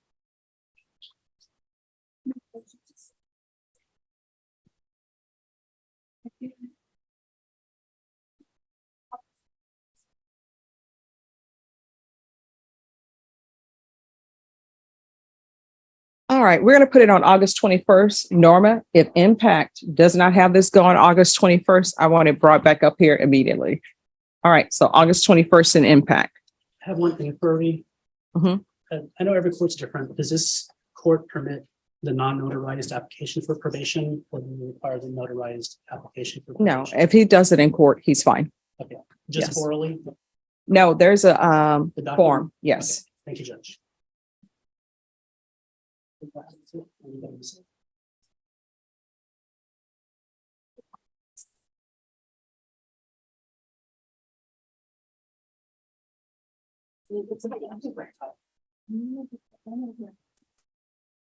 Speaker 1: All right, we're going to put it on August 21st. Norma, if Impact does not have this go on August 21st, I want it brought back up here immediately. All right, so August 21st in Impact.
Speaker 10: I have one inquiry.
Speaker 1: Mhm.
Speaker 10: I know every court's different. Does this court permit the non-notarized application for probation or do you require the notarized application for
Speaker 1: No,
Speaker 10: probation?
Speaker 1: if he does it in court, he's fine.
Speaker 10: Just
Speaker 1: yes.
Speaker 10: orally?
Speaker 1: No, there's a
Speaker 10: The document?
Speaker 1: form. Yes.
Speaker 10: Okay, thank you, Judge.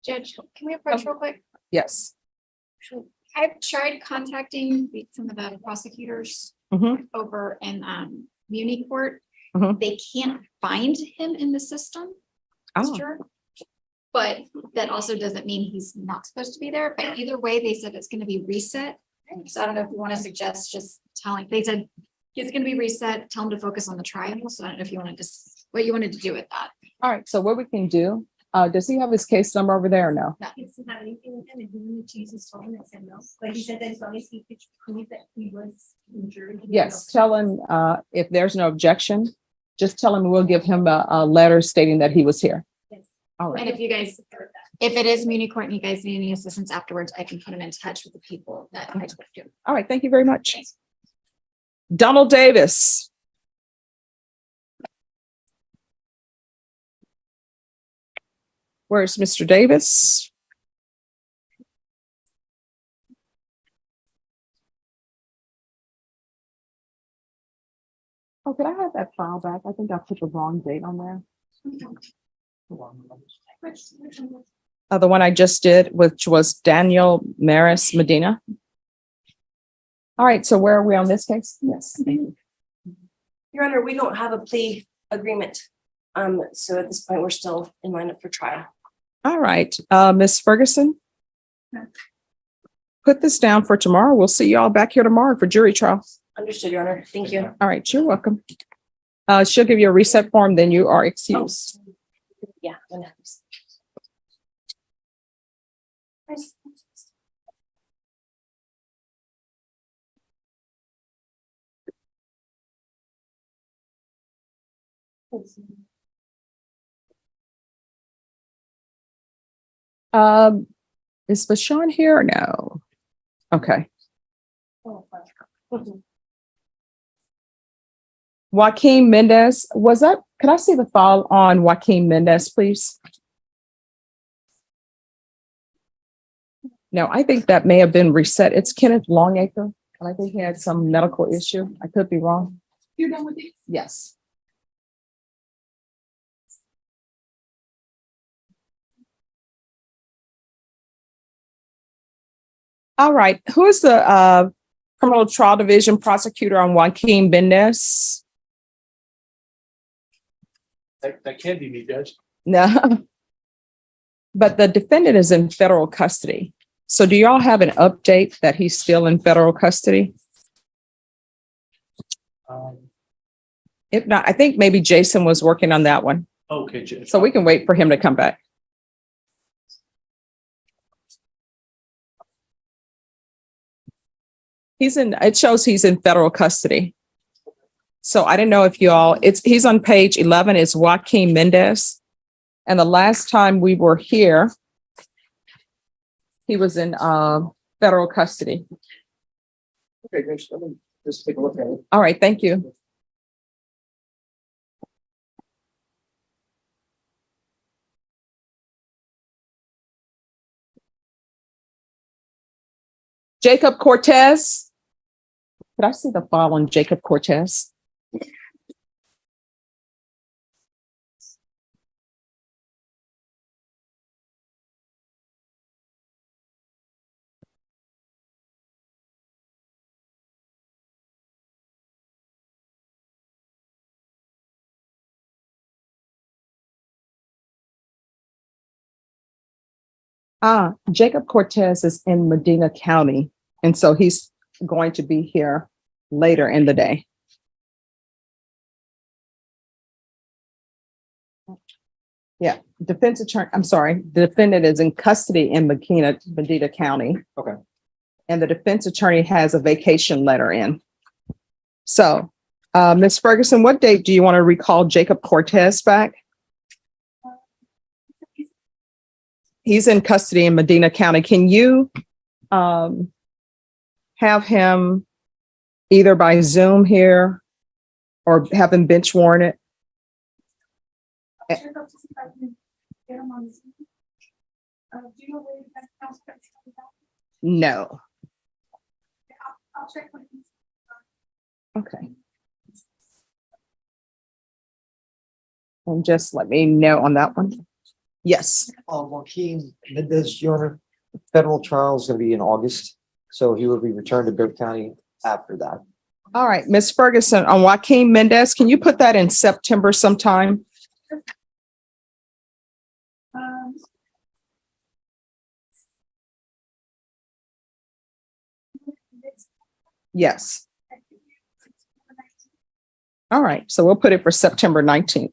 Speaker 9: Judge, can we approach real quick?
Speaker 1: Yes.
Speaker 9: I've tried contacting some of the prosecutors
Speaker 1: Mhm.
Speaker 9: over in Muni Court.
Speaker 1: Mhm.
Speaker 9: They can't find him in the system. That's
Speaker 1: Oh.
Speaker 9: true. But that also doesn't mean he's not supposed to be there. But either way, they said it's gonna be reset. So I don't know if you want to suggest just telling, they said it's gonna be reset, tell him to focus on the trial. So I don't know if you wanted to, what you wanted to do with that.
Speaker 1: All right. So what we can do, does he have his case number over there or no?
Speaker 9: No.
Speaker 11: He doesn't have anything with him, and he Jesus told him, I said no, but he said that as long as he could prove that he was injured. he
Speaker 1: Yes,
Speaker 11: was-
Speaker 1: tell him, if there's no objection, just tell him we'll give him a letter stating that he was here.
Speaker 11: Yes.
Speaker 1: All
Speaker 9: And
Speaker 1: right.
Speaker 9: if you guys, if it is Muni Court and you guys need any assistance afterwards, I can put them in touch with the people that I spoke to.
Speaker 1: All right. Thank you very much. Donald Davis. Where's Mr. Davis? Oh, could I have that file back? I think I put the wrong date on there. The one I just did, which was Daniel Maris Medina. All right, so where are we on this case? Yes. thank you.
Speaker 11: Your Honor, we don't have a plea agreement. So at this point, we're still in line up for trial.
Speaker 1: All right, Ms. Ferguson. Put this down for tomorrow. We'll see you all back here tomorrow for jury trial.
Speaker 11: Understood, Your Honor. Thank you.
Speaker 1: All right, you're welcome. She'll give you a reset form, then you are excused.
Speaker 11: Yeah. I'm gonna have this.
Speaker 1: Is Bashan here or no? Okay. Joaquin Mendez, was that, could I see the file on Joaquin Mendez, please? No, I think that may have been reset. It's Kenneth Longacre, and I think he had some medical issue. I could be wrong.
Speaker 9: You're done with these?
Speaker 1: Yes. All right, who is the criminal trial division prosecutor on Joaquin Mendez?
Speaker 3: That can be me, Judge.
Speaker 1: No. But the defendant is in federal custody. So do y'all have an update that he's still in federal custody? If not, I think maybe Jason was working on that one.
Speaker 3: Okay, Judge.
Speaker 1: So we can wait for him to come back. It shows he's in federal custody. So I didn't know if you all, he's on page 11, it's Joaquin Mendez. And the last time we were here, he was in federal custody.
Speaker 6: Okay, let me just take a look at it.
Speaker 1: All right, thank you. Jacob Cortez. Could I see the file on Jacob Cortez? Jacob Cortez is in Medina County, and so he's going to be here later in the day. Yeah, defense attorney, I'm sorry, the defendant is in custody in Medina County.
Speaker 6: Okay.
Speaker 1: And the defense attorney has a vacation letter in. So, Ms. Ferguson, what date do you want to recall Jacob Cortez back? He's in custody in Medina County. Can you have him either by Zoom here or have him bench warranted? No. Okay. And just let me know on that one. Yes.
Speaker 12: Joaquin Mendez, Your Honor, federal trial is going to be in August, so he will be returned to Bibb County after that.
Speaker 1: All right, Ms. Ferguson, on Joaquin Mendez, can you put that in September sometime? Yes. All right, so we'll put it for September 19th.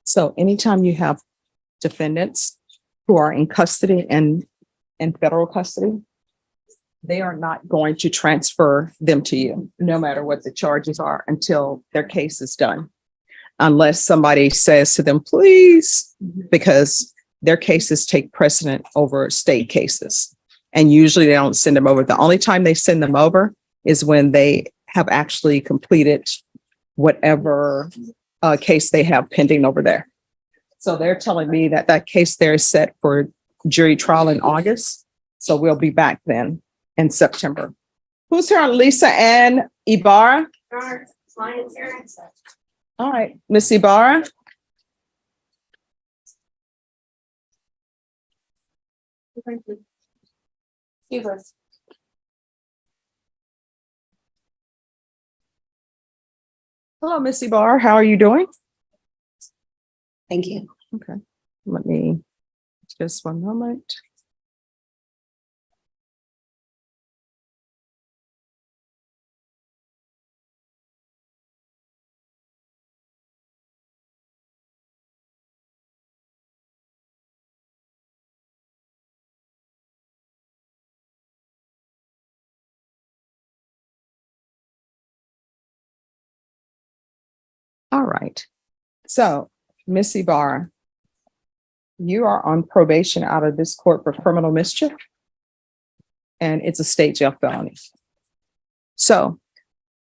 Speaker 1: So anytime you have defendants who are in custody and in federal custody, they are not going to transfer them to you, no matter what the charges are, until their case is done. Unless somebody says to them, please, because their cases take precedent over state cases. And usually they don't send them over. The only time they send them over is when they have actually completed whatever case they have pending over there. So they're telling me that that case there is set for jury trial in August. So we'll be back then in September. Who's here on Lisa Ann Ibarra? All right, Miss Ibarra. Hello, Miss Ibarra. How are you doing?
Speaker 2: Thank you.
Speaker 1: Okay, let me, just one moment. All right, so Miss Ibarra, you are on probation out of this court for criminal mischief, and it's a state jail felony. So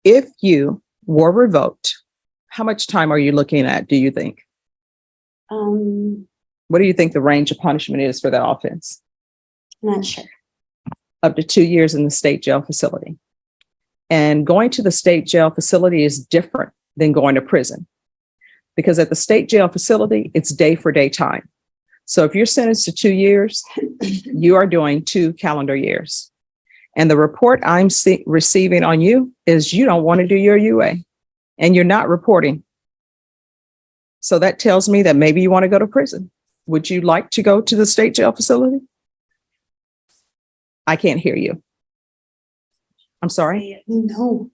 Speaker 1: if you were revoked, how much time are you looking at, do you think? What do you think the range of punishment is for that offense?
Speaker 2: Not sure.
Speaker 1: Up to 2 years in the state jail facility. And going to the state jail facility is different than going to prison. Because at the state jail facility, it's day for day time. So if you're sentenced to 2 years, you are doing 2 calendar years. And the report I'm receiving on you is you don't want to do your UA and you're not reporting. So that tells me that maybe you want to go to prison. Would you like to go to the state jail facility? I can't hear you. I'm sorry.
Speaker 2: No.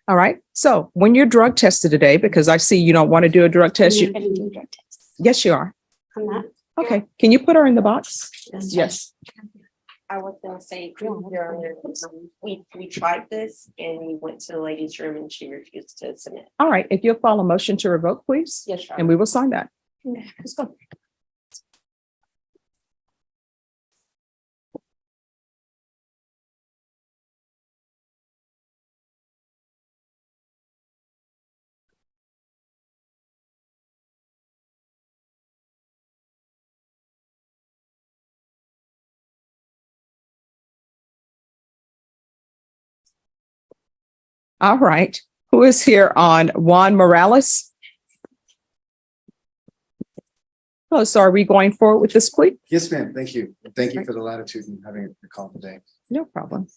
Speaker 1: All right. So when you're drug tested today, because I see you don't want to do a drug test.
Speaker 2: I'm not gonna do a drug test.
Speaker 1: Yes, you are.
Speaker 2: I'm not.
Speaker 1: Okay. Can you put her in the box? Yes.
Speaker 11: I was gonna say, we tried this and we went to the ladies' room and she refused to submit.
Speaker 1: All right. If you'll file a motion to revoke, please.
Speaker 11: Yes, sure.
Speaker 1: And we will sign that.
Speaker 2: Let's go.
Speaker 1: All right. Who is here on Juan Morales? Oh, so are we going forward with this plea?
Speaker 13: Yes, ma'am. Thank you. Thank you for the latitude and having the call today.
Speaker 1: No problem.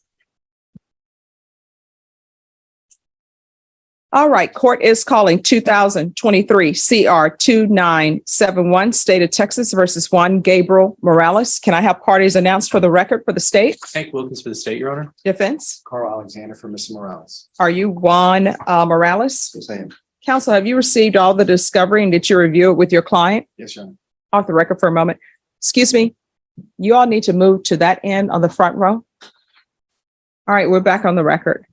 Speaker 1: All right, court is calling 2023 CR 2971, State of Texas versus Juan Gabriel Morales. Can I have parties announced for the record for the state?
Speaker 3: Hank Wilkins for the state, Your Honor.
Speaker 1: Defense?
Speaker 13: Carl Alexander for Mr. Morales.
Speaker 1: Are you Juan Morales?
Speaker 13: Yes, I am.
Speaker 1: Counsel, have you received all the discovery and did you review it with your client?
Speaker 13: Yes, Your Honor.
Speaker 1: Off the record for a moment. Excuse me. You all need to move to that end on the front row. All right, we're back on the record.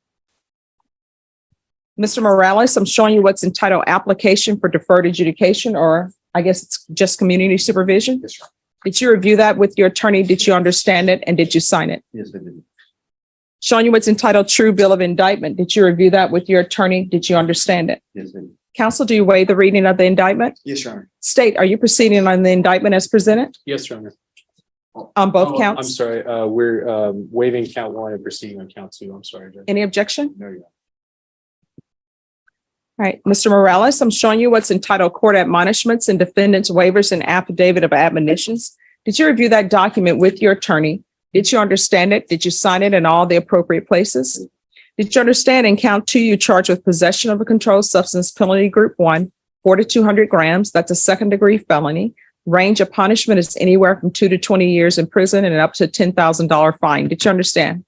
Speaker 1: Mr. Morales, I'm showing you what's entitled application for deferred adjudication, or I guess it's just community supervision.
Speaker 13: Yes, Your Honor.
Speaker 1: Did you review that with your attorney? Did you understand it? And did you sign it?
Speaker 13: Yes, I did.
Speaker 1: Showing you what's entitled true bill of indictment. Did you review that with your attorney? Did you understand it?
Speaker 13: Yes, I did.
Speaker 1: Counsel, do you waive the reading of the indictment?
Speaker 13: Yes, Your Honor.
Speaker 1: State, are you proceeding on the indictment as presented
Speaker 3: Yes, Your Honor.
Speaker 1: on both
Speaker 3: Oh, I'm
Speaker 1: counts?
Speaker 3: sorry, we're waiving count one and proceeding on count two. I'm sorry, Judge.
Speaker 1: Any objection?
Speaker 3: No, Your Honor.
Speaker 1: All right, Mr. Morales, I'm showing you what's entitled court admonishments and defendants waivers and affidavit of admonitions. Did you review that document with your attorney? Did you understand it? Did you sign it in all the appropriate places? Did you understand in count two, you charged with possession of a controlled substance penalty group 1, 4 to 200 grams. That's a second degree felony. Range of punishment is anywhere from 2 to 20 years in prison and up to a $10,000 fine. Did you understand?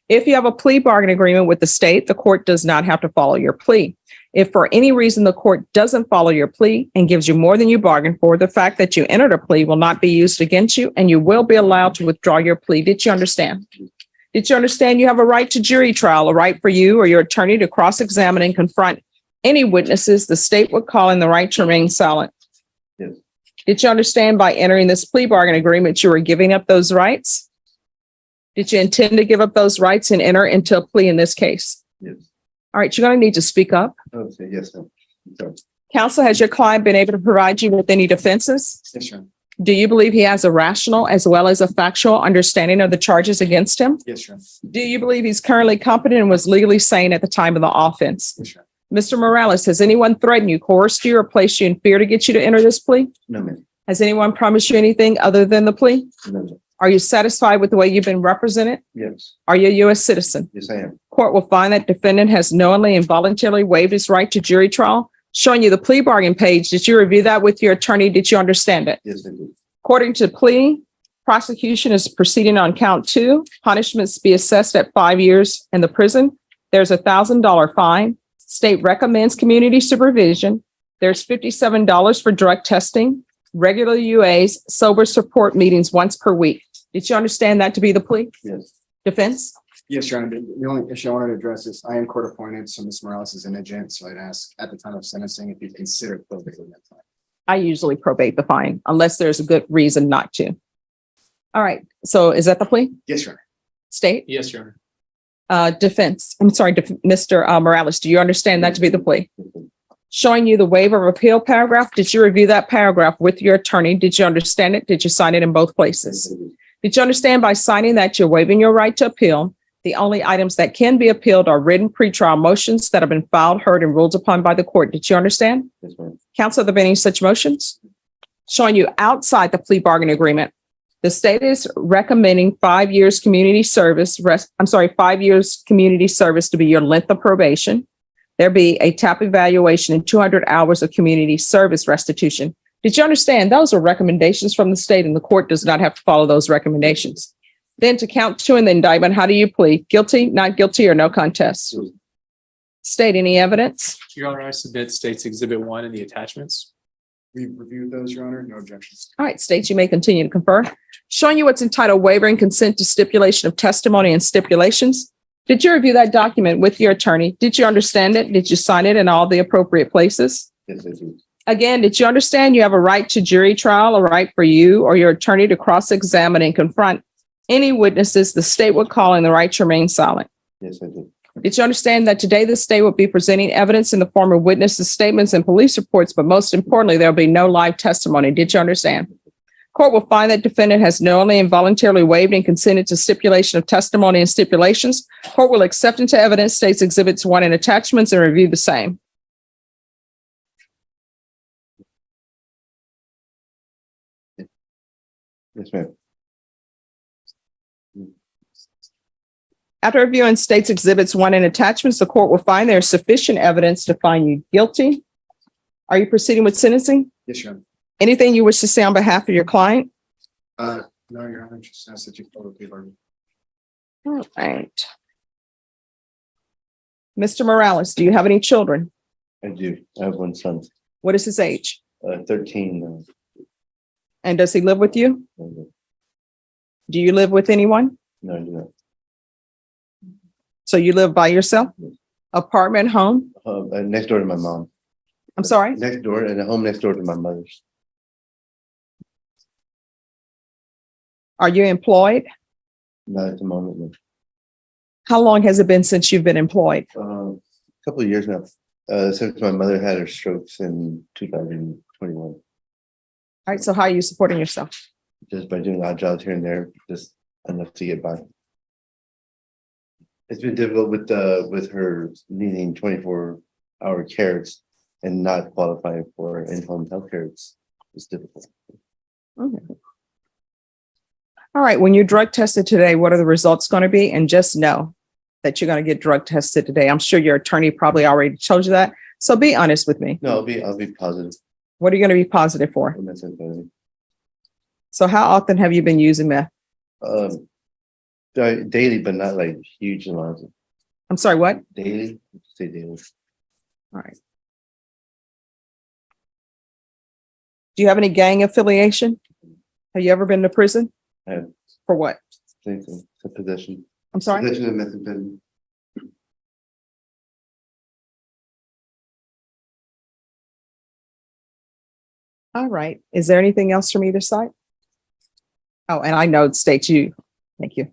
Speaker 1: If you have a plea bargain agreement with the state, the court does not have to follow your plea. If for any reason the court doesn't follow your plea and gives you more than you bargained for, the fact that you entered a plea will not be used against you and you will be allowed to withdraw your plea. Did you understand? Did you understand you have a right to jury trial, a right for you or your attorney to cross-examine and confront any witnesses the state would call in the right to remain silent?
Speaker 13: Yes.
Speaker 1: Did you understand by entering this plea bargain agreement, you were giving up those rights? Did you intend to give up those rights and enter into a plea in this case?
Speaker 13: Yes.
Speaker 1: All right, you're going to need to speak up.
Speaker 13: Okay, yes, sir. Sorry.
Speaker 1: Counsel, has your client been able to provide you with any defenses?
Speaker 13: Yes, Your Honor.
Speaker 1: Do you believe he has a rational as well as a factual understanding of the charges against him?
Speaker 13: Yes, Your Honor.
Speaker 1: Do you believe he's currently competent and was legally sane at the time of the offense?
Speaker 13: Yes, Your
Speaker 1: Mr. Morales, has anyone threatened you, coerced you, or placed you in fear to get you to enter this plea?
Speaker 13: Honor. No, ma'am.
Speaker 1: Has anyone promised you anything other than the plea?
Speaker 13: No, ma'am.
Speaker 1: Are you satisfied with the way you've been represented?
Speaker 13: Yes.
Speaker 1: Are you a U.S. citizen?
Speaker 13: Yes, I am.
Speaker 1: Court will find that defendant has knowingly and voluntarily waived his right to jury trial. Showing you the plea bargain page. Did you review that with your attorney? Did you understand it?
Speaker 13: Yes, I do.
Speaker 1: According to plea, prosecution is proceeding on count 2. Punishments be assessed at 5 years in the prison. There's $1,000 fine. State recommends community supervision. There's $57 for drug testing, regular UAs, sober support meetings once per week. Did you understand that to be the plea?
Speaker 13: Yes.
Speaker 1: Defense?
Speaker 13: Yes, Your Honor. The only issue I wanted to address is I am court appointed, so Ms. Morales is indigent, so I'd ask at the time of sentencing if you consider probating that time.
Speaker 1: I usually probate the fine unless there's a good reason not to. All right. So is that the plea?
Speaker 13: Yes, Your Honor.
Speaker 1: State?
Speaker 3: Yes, Your Honor.
Speaker 1: Defense. I'm sorry, Mr. Morales, do you understand that to be the plea? Showing you the waiver of appeal paragraph. Did you review that paragraph with your attorney? Did you understand it? Did you sign it in both places? Did you understand by signing that you're waiving your right to appeal? The only items that can be appealed are written pretrial motions that have been filed, heard, and ruled upon by the court. Did you understand?
Speaker 13: Yes, ma'am.
Speaker 1: Counsel, have there been any such motions? Showing you outside the plea bargain agreement. The state is recommending 5 years community service, 5 years community service to be your length of probation. There be a TAP evaluation and 200 hours of community service restitution. Did you understand? Those are recommendations from the state and the court does not have to follow those recommendations. Then to count 2 in the indictment, how do you plead? Guilty, not guilty, or no contest? State, any evidence?
Speaker 3: Your Honor, I submit State's Exhibit 1 and the attachments.
Speaker 13: We've reviewed those, Your Honor. No objections.
Speaker 1: All right, states, you may continue to confer. Showing you what's entitled waiver and consent to stipulation of testimony and stipulations. Did you review that document with your attorney? Did you understand it? Did you sign it in all the appropriate places?
Speaker 13: Yes, I do.
Speaker 1: Again, did you understand you have a right to jury trial, a right for you or your attorney to cross-examine and confront any witnesses the state would call in the right to remain silent?
Speaker 13: Yes, I do.
Speaker 1: Did you understand that today the state will be presenting evidence in the form of witnesses' statements and police reports, but most importantly, there'll be no live testimony? Did you understand? Court will find that defendant has knowingly and voluntarily waived and consented to stipulation of testimony and stipulations. Court will accept into evidence states exhibits 1 and attachments and review the same.
Speaker 13: Yes, ma'am.
Speaker 1: After reviewing state's exhibits 1 and attachments, the court will find there is sufficient evidence to find you guilty. Are you proceeding with sentencing?
Speaker 13: Yes, Your
Speaker 1: Anything you wish to say on behalf of your client?
Speaker 13: Honor. No, Your Honor, just ask that you follow the argument.
Speaker 1: All right. Mr. Morales, do you have any children?
Speaker 14: I do. I have one son,
Speaker 1: What is his age?
Speaker 14: 13.
Speaker 1: And does he live with you?
Speaker 14: No,
Speaker 1: Do you live with anyone?
Speaker 14: I do not.
Speaker 1: So you live by yourself? Apartment, home?
Speaker 14: Next door to my mom.
Speaker 1: I'm sorry?
Speaker 14: Next door, and a home next door to my mother's.
Speaker 1: Are you employed?
Speaker 14: Not at the moment. No.
Speaker 1: How long has it been since you've been employed?
Speaker 14: A couple of years now. Since my mother had her strokes in 2021.
Speaker 1: All right, so how are you supporting yourself?
Speaker 14: Just by doing odd jobs here and there, just enough to get by. It's been difficult with her needing 24-hour care and not qualifying for in-home healthcare. It's difficult.
Speaker 1: Okay. All right, when you're drug tested today, what are the results going to be? And just know that you're going to get drug tested today. I'm sure your attorney probably already told you that. So be honest with me.
Speaker 14: No, I'll be positive.
Speaker 1: What are you going to be positive for?
Speaker 14: And that's it.
Speaker 1: So how often have you been using meth?
Speaker 14: Daily, but not like huge amounts.
Speaker 1: I'm sorry, what?
Speaker 14: Daily, say daily.
Speaker 1: All right. Do you have any gang affiliation? Have you ever been to prison?
Speaker 14: I have.
Speaker 1: For what?
Speaker 14: Same thing. The possession.
Speaker 1: I'm sorry?
Speaker 14: Possession of methamphetamine.
Speaker 1: All right. Is there anything else from either side? Oh, and I know it states you. Thank you.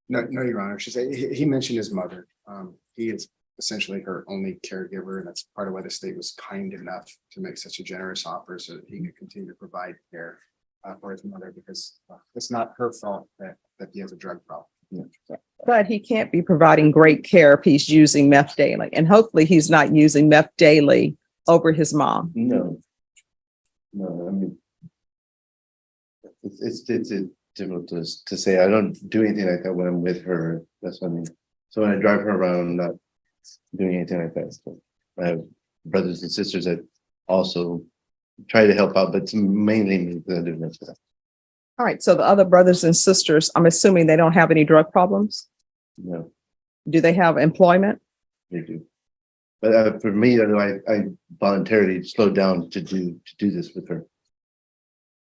Speaker 13: No, Your Honor. He mentioned his mother. He is essentially her only caregiver, and that's part of why the state was kind enough to make such a generous offer so that he could continue to provide care for his mother, because it's not her fault that he has a drug problem.
Speaker 1: But he can't be providing great care if he's using meth daily. And hopefully he's not using meth daily over his mom.
Speaker 14: No. I mean, it's difficult to say. I don't do anything like that when I'm with her. That's what I mean. So when I drive her around, I'm not doing anything like that. So I have brothers and sisters that also try to help out, but it's mainly me that do that.
Speaker 1: All right. So the other brothers and sisters, I'm assuming they don't have any drug problems.
Speaker 14: No,
Speaker 1: Do they have employment?
Speaker 14: they do. But for me, I voluntarily slowed down to do this with her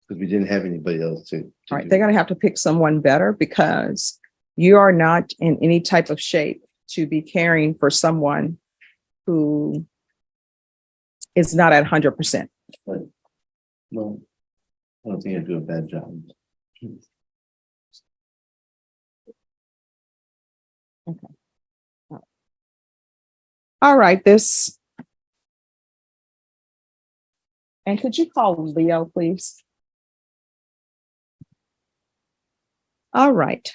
Speaker 14: because we didn't have anybody else to
Speaker 1: All right.
Speaker 14: do
Speaker 1: They're
Speaker 14: it.
Speaker 1: going to have to pick someone better because you are not in any type of shape to be caring for someone who is not at 100%.
Speaker 14: No, I don't think I do a bad job.
Speaker 1: All right, and could you call Leo, please? All right.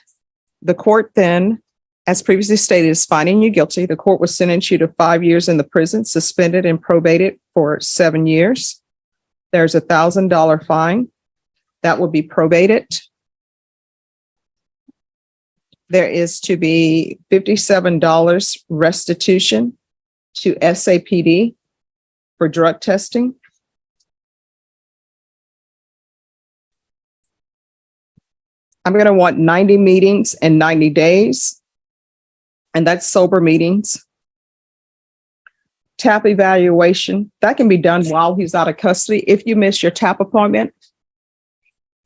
Speaker 1: The court then, as previously stated, is finding you guilty. The court will sentence you to 5 years in the prison, suspended and probated for 7 years. There's a $1,000 fine that will be probated. There is to be $57 restitution to SAPD for drug testing. I'm going to want 90 meetings in 90 days, and that's sober meetings. TAP evaluation, that can be done while he's out of custody. If you miss your TAP appointment,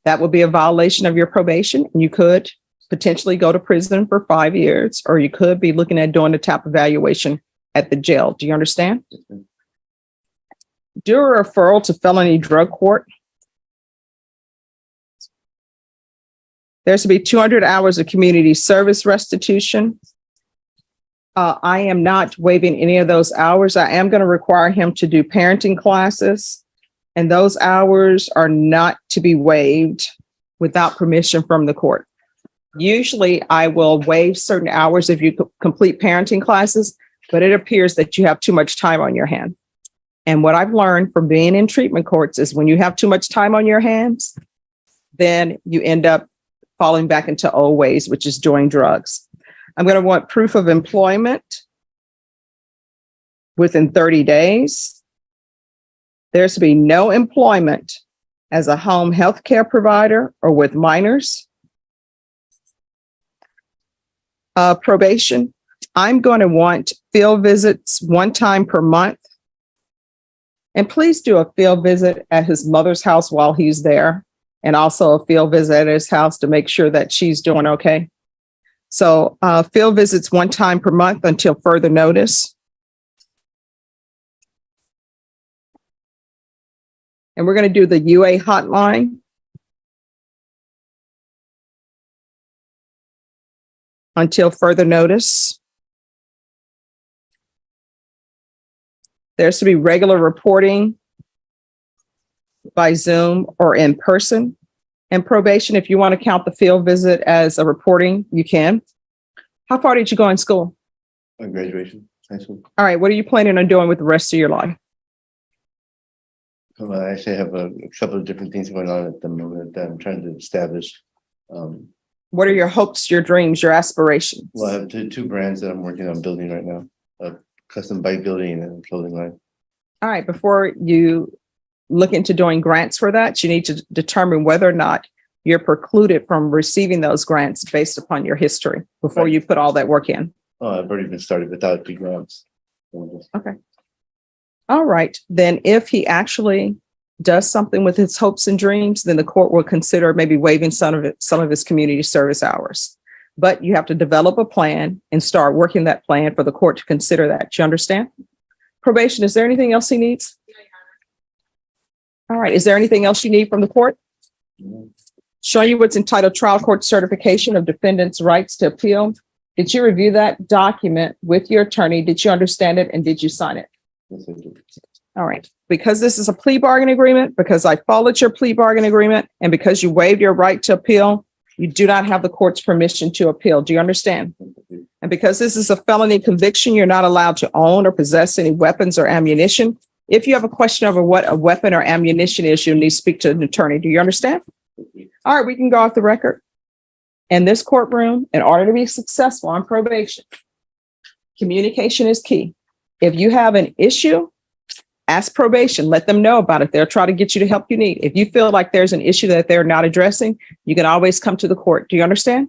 Speaker 1: that will be a violation of your probation, and you could potentially go to prison for 5 years, or you could be looking at doing a TAP evaluation at the jail. Do you understand? Do a referral to felony drug court. There's to be 200 hours of community service restitution. I am not waiving any of those hours. I am going to require him to do parenting classes, and those hours are not to be waived without permission from the court. Usually I will waive certain hours if you complete parenting classes, but it appears that you have too much time on your hand. And what I've learned from being in treatment courts is when you have too much time on your hands, then you end up falling back into old ways, which is doing drugs. I'm going to want proof of employment within 30 days. There's to be no employment as a home health care provider or with minors. Probation, I'm going to want field visits 1 time per month. And please do a field visit at his mother's house while he's there, and also a field visit at his house to make sure that she's doing okay. So field visits 1 time per month until further notice. And we're going to do the UA hotline until further notice. There's to be regular reporting by Zoom or in person. And probation, if you want to count the field visit as a reporting, you can. How far did you go in school?
Speaker 14: On graduation, high school.
Speaker 1: All right, what are you planning on doing with the rest of your life?
Speaker 14: Well, I actually have a couple of different things going on at the moment that I'm trying to establish.
Speaker 1: What are your hopes, your dreams, your aspirations?
Speaker 14: Well, I have two brands that I'm working on building right now, a custom bike building and a clothing line.
Speaker 1: All right, before you look into doing grants for that, you need to determine whether or not you're precluded from receiving those grants based upon your history before you put all that work in.
Speaker 14: Oh, I've already been started without the grants.
Speaker 1: Okay. All right, then if he actually does something with his hopes and dreams, then the court will consider maybe waiving some of his community service hours. But you have to develop a plan and start working that plan for the court to consider that. Do you understand? Probation, is there anything else he needs? All right, is there anything else you need from the court? Showing you what's entitled Trial Court Certification of Defendant's Rights to Appeal. Did you review that document with your attorney? Did you understand it and did you sign it?
Speaker 14: Yes, I do.
Speaker 1: All right, because this is a plea bargain agreement, because I followed your plea bargain agreement, and because you waived your right to appeal, you do not have the court's permission to appeal. Do you understand? And because this is a felony conviction, you're not allowed to own or possess any weapons or ammunition. If you have a question over what a weapon or ammunition is, you'll need to speak to an attorney. Do you understand? All right, we can go off the record. In this courtroom, in order to be successful on probation, communication is key. If you have an issue, ask probation, let them know about it. They'll try to get you the help you need. If you feel like there's an issue that they're not addressing, you can always come to the court. Do you understand?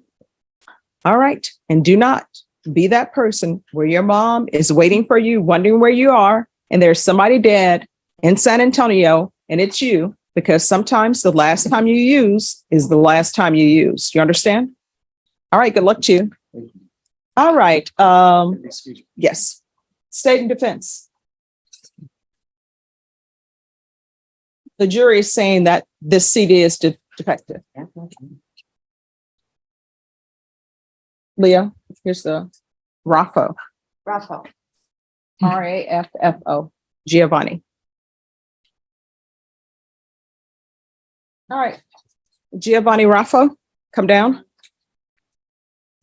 Speaker 1: All right. And do not be that person where your mom is waiting for you, wondering where you are, and there's somebody dead in San Antonio, and it's you, because sometimes the last time you use is the last time you use. You understand? All right. Good luck to you. All right. Yes. State and defense. The jury is saying that this CD is defective. Leah, here's the Raffo.
Speaker 2: Raffo.
Speaker 1: Raffo. Giovanni. All right. Giovanni Raffo, come down.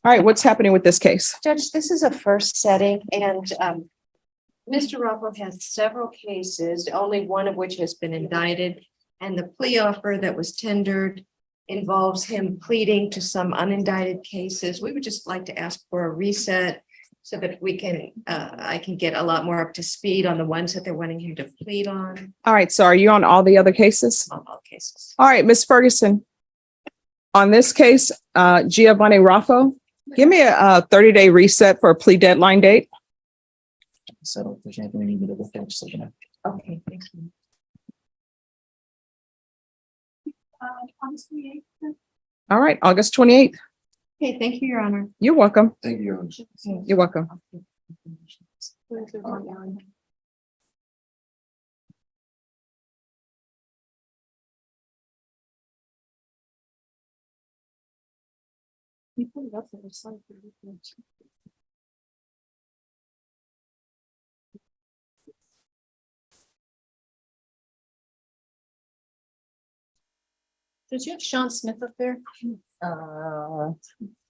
Speaker 1: All right, what's happening with this case?
Speaker 15: Judge, this is a first setting and Mr. Rockwell has several cases, only one of which has been indicted. And the plea offer that was tendered involves him pleading to some unindicted cases. We would just like to ask for a reset so that we can, I can get a lot more up to speed on the ones that they're wanting him to plead on.
Speaker 1: All right, so are you on all the other cases?
Speaker 15: On all cases.
Speaker 1: All right, Ms. Ferguson. On this case, Giovanni Raffo, give me a 30-day reset for a plea deadline date.
Speaker 4: So if there's anything we need me to look at, just let me know.
Speaker 15: Okay, thank you.
Speaker 1: All right, August 28th.
Speaker 15: Okay, thank you, Your Honor.
Speaker 1: You're welcome.
Speaker 14: Thank you, Your Honor.
Speaker 1: You're welcome.
Speaker 15: Did you have Sean Smith up there?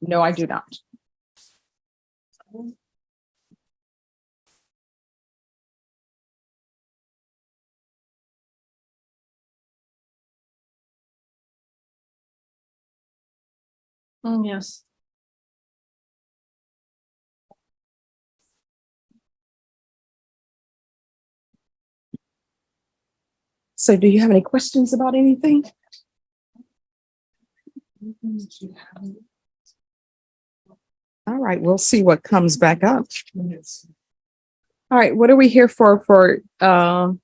Speaker 1: No, I do not.
Speaker 15: Yes.
Speaker 1: So do you have any questions about anything? All right, we'll see what comes back up. All right, what are we here for John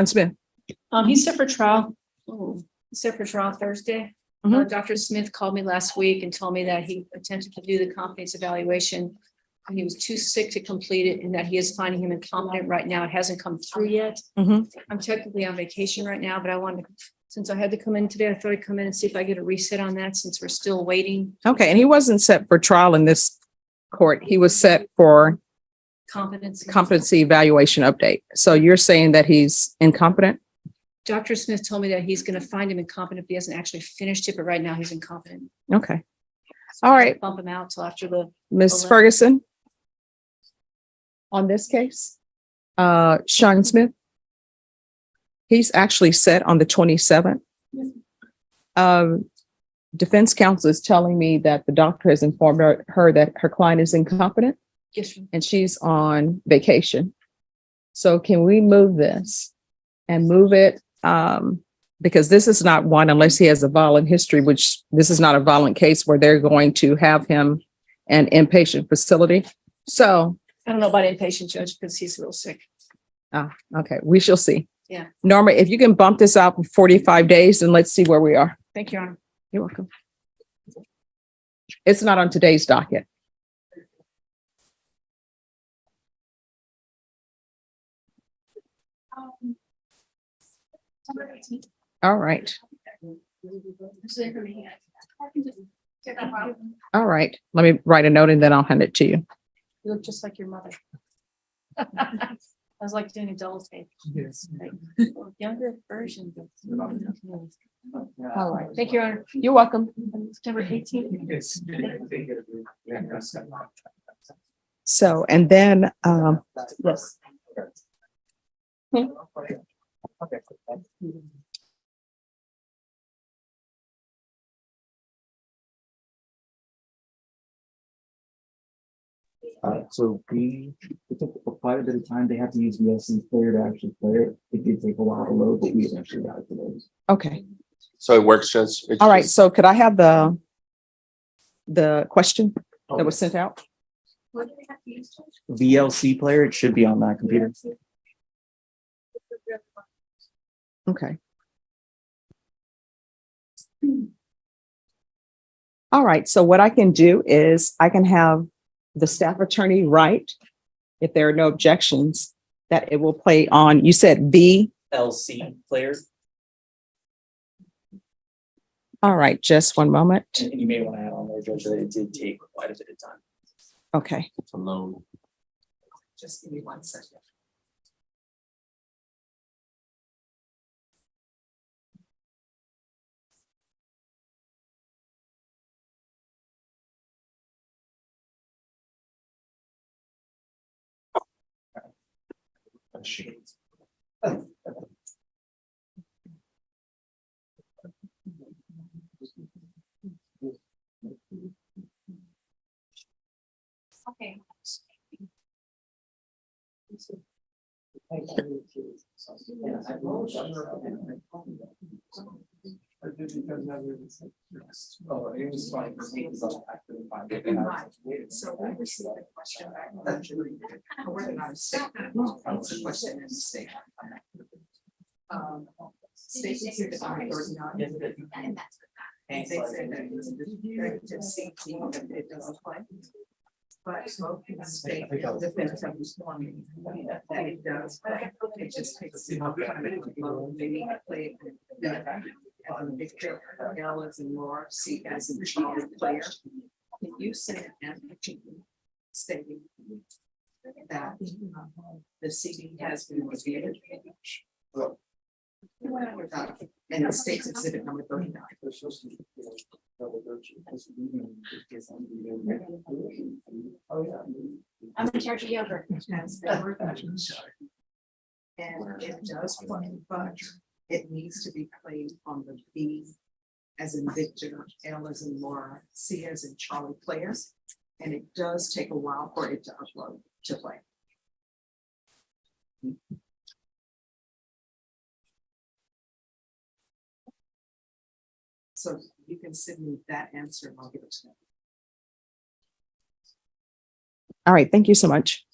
Speaker 1: Smith?
Speaker 16: He's set for trial. He's set for trial Thursday.
Speaker 1: Mhm.
Speaker 16: Dr. Smith called me last week and told me that he attempted to do the competence evaluation. And he was too sick to complete it and that he is finding him incompetent right now. It hasn't come through yet.
Speaker 1: Mhm.
Speaker 16: I'm technically on vacation right now, but I wanted, since I had to come in today, I thought I'd come in and see if I get a reset on that since we're still waiting.
Speaker 1: Okay, and he wasn't set for trial in this court. He was set for
Speaker 16: Competence.
Speaker 1: competency evaluation update. So you're saying that he's incompetent?
Speaker 16: Dr. Smith told me that he's going to find him incompetent if he hasn't actually finished it, but right now he's incompetent.
Speaker 1: Okay. All right,
Speaker 16: Bump him out till after the.
Speaker 1: Ms.
Speaker 16: 11th.
Speaker 1: Ferguson? On this case, Sean Smith? He's actually set on the 27th. Defense counsel is telling me that the doctor has informed her that her client is incompetent
Speaker 16: Yes, sir.
Speaker 1: and she's on vacation. So can we move this and move it? Because this is not one, unless he has a violent history, which this is not a violent case where they're going to have him an inpatient facility. So,
Speaker 16: I don't know about inpatient, Judge, because he's real sick.
Speaker 1: okay, we shall see.
Speaker 16: Yeah.
Speaker 1: Norma, if you can bump this out for 45 days and let's see where we are.
Speaker 16: Thank you, Your Honor.
Speaker 1: You're welcome. It's not on today's docket. All right. All right. Let me write a note and then I'll hand it to you.
Speaker 16: You look just like your mother. I was like doing a double take.
Speaker 4: Yes.
Speaker 16: Like, younger version.
Speaker 1: All right.
Speaker 16: Thank you, Your Honor.
Speaker 1: You're welcome.
Speaker 16: September 18th.
Speaker 1: So, and then, yes.
Speaker 17: So it took quite a bit of time. They have to use the SC player to actually play it. It did take a while to load, but we eventually got it to load.
Speaker 1: Okay.
Speaker 6: So it works, Judge?
Speaker 1: All right. So could I have the question that was sent out?
Speaker 17: VLC player, it should be on that computer.
Speaker 1: Okay. All right. So what I can do is I can have the staff attorney write, if there are no objections, that it will play on, you said
Speaker 17: LC player.
Speaker 1: All right, just one moment.
Speaker 17: And you may want to add on there, Judge, that it did take quite a bit of time
Speaker 1: Okay.
Speaker 17: to load.
Speaker 1: Just give me 1 second.
Speaker 9: Okay.
Speaker 17: Oh, it was fine.
Speaker 1: So we received a question back from the jury. Whether or not it's safe. The question is safe. Stacy said that I was not. And they said that it's a safety that it doesn't play. But smoking the state defense of responding that it does play. It just takes some time to load. They need to play it. As a Victor, L as in Laura, C as in Charlie player. Can you send an application stating that the CD has been reviewed? And it states exhibit number 39.
Speaker 9: I'm in charge of yoga.
Speaker 1: And it does play, but it needs to be played on the B as in Victor, L as in Laura, C as in Charlie players. And it does take a while for it to upload to play. So you can send me that answer and I'll give it to them. All right, thank you so much.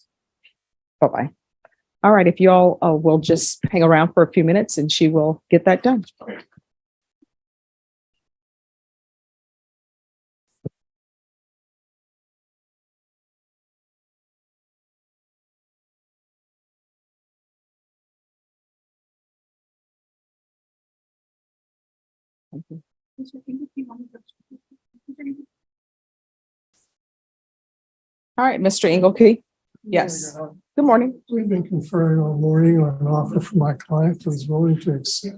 Speaker 1: Bye-bye. All right, if you all will just hang around for a few minutes and she will get that done. Thank you. All right, Mr. Engelkey. Yes. Good morning.
Speaker 18: We've been conferring all morning on an offer from my client who is willing to accept.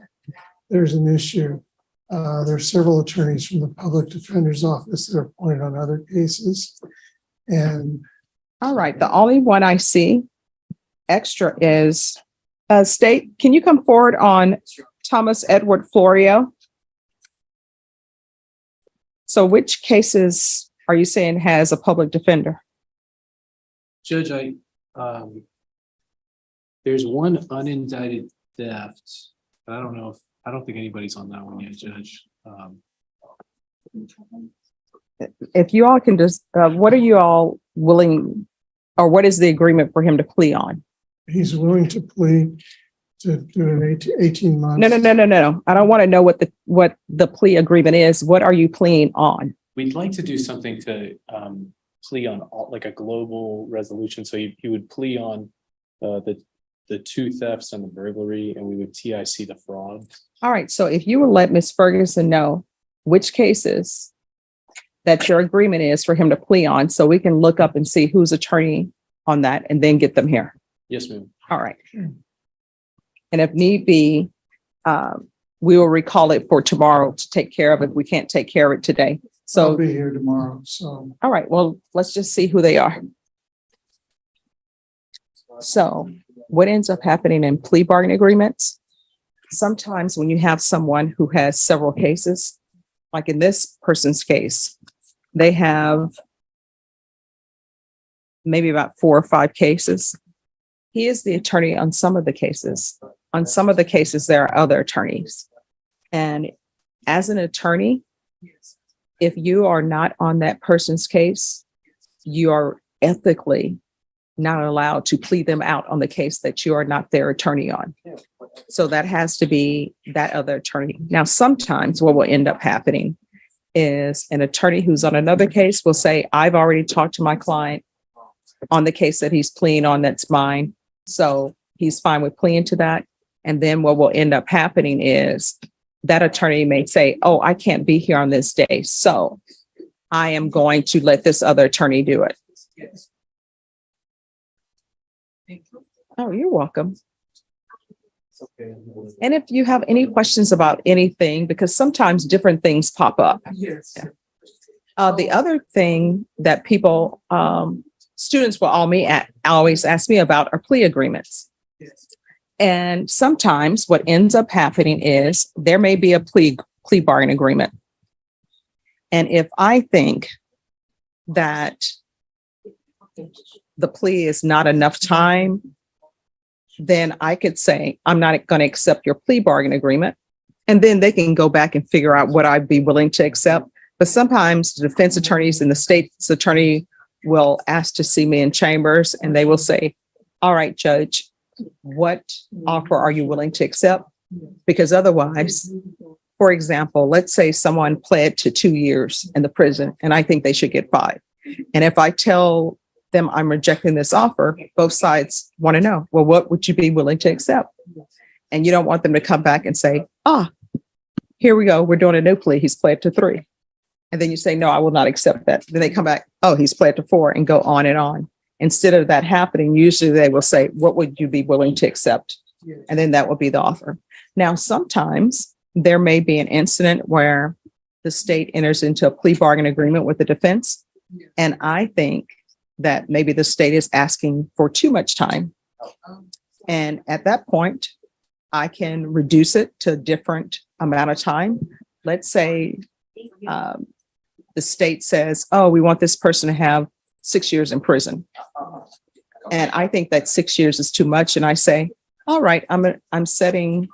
Speaker 18: There's an issue. There's several attorneys from the public defender's office that are appointed on other cases. And
Speaker 1: All right, the only one I see extra is State. Can you come forward on Thomas Edward Florio? So which cases are you saying has a public defender?
Speaker 3: Judge, there's one unindicted theft. I don't know I don't think anybody's on that one yet, Judge.
Speaker 1: If you all can just, what are you all willing, or what is the agreement for him to plea on?
Speaker 18: he's willing to plead to do an 18 months.
Speaker 1: No. I don't want to know what the plea agreement is. What are you pleading on?
Speaker 3: We'd like to do something to plea on like a global resolution. So he would plea on the two thefts and the burglary, and we would TIC the fraud.
Speaker 1: All right. So if you will let Ms. Ferguson know which cases that your agreement is for him to plea on, so we can look up and see who's attorney on that and then get them here.
Speaker 3: Yes, ma'am.
Speaker 1: All right. And if need be, we will recall it for tomorrow to take care of it. We can't take care of it today.
Speaker 18: I'll
Speaker 1: So,
Speaker 18: be here tomorrow, so.
Speaker 1: all right, well, let's just see who they are. So what ends up happening in plea bargaining agreements? Sometimes when you have someone who has several cases, like in this person's case, they have maybe about 4 or 5 cases. He is the attorney on some of the cases. On some of the cases, there are other attorneys. And as an attorney, if you are not on that person's case, you are ethically not allowed to plead them out on the case that you are not their attorney on. So that has to be that other attorney. Now, sometimes what will end up happening is an attorney who's on another case will say, I've already talked to my client on the case that he's pleading on, that's mine. So he's fine with pleading to that. And then what will end up happening is that attorney may say, oh, I can't be here on this day, so I am going to let this other attorney do it. Oh, you're welcome. And if you have any questions about anything, because sometimes different things pop up.
Speaker 18: Yes.
Speaker 1: The other thing that people, students will always ask me about are plea agreements. And sometimes what ends up happening is there may be a plea bargain agreement. And if I think that the plea is not enough time, then I could say, I'm not going to accept your plea bargain agreement. And then they can go back and figure out what I'd be willing to accept. But sometimes the defense attorneys and the state's attorney will ask to see me in chambers, and they will say, all right, Judge, what offer are you willing to accept? Because otherwise, for example, let's say someone pled to 2 years in the prison and I think they should get 5. And if I tell them I'm rejecting this offer, both sides want to know, well, what would you be willing to accept? And you don't want them to come back and say, here we go, we're doing a new plea, he's pled to 3. And then you say, no, I will not accept that. Then they come back, oh, he's pled to 4, and go on and on. Instead of that happening, usually they will say, what would you be willing to accept? And then that will be the offer. Now, sometimes there may be an incident where the state enters into a plea bargain agreement with the defense. And I think that maybe the state is asking for too much time. And at that point, I can reduce it to a different amount of time. Let's say the state says, oh, we want this person to have 6 years in prison. And I think that 6 years is too much. And I say, all right, I'm setting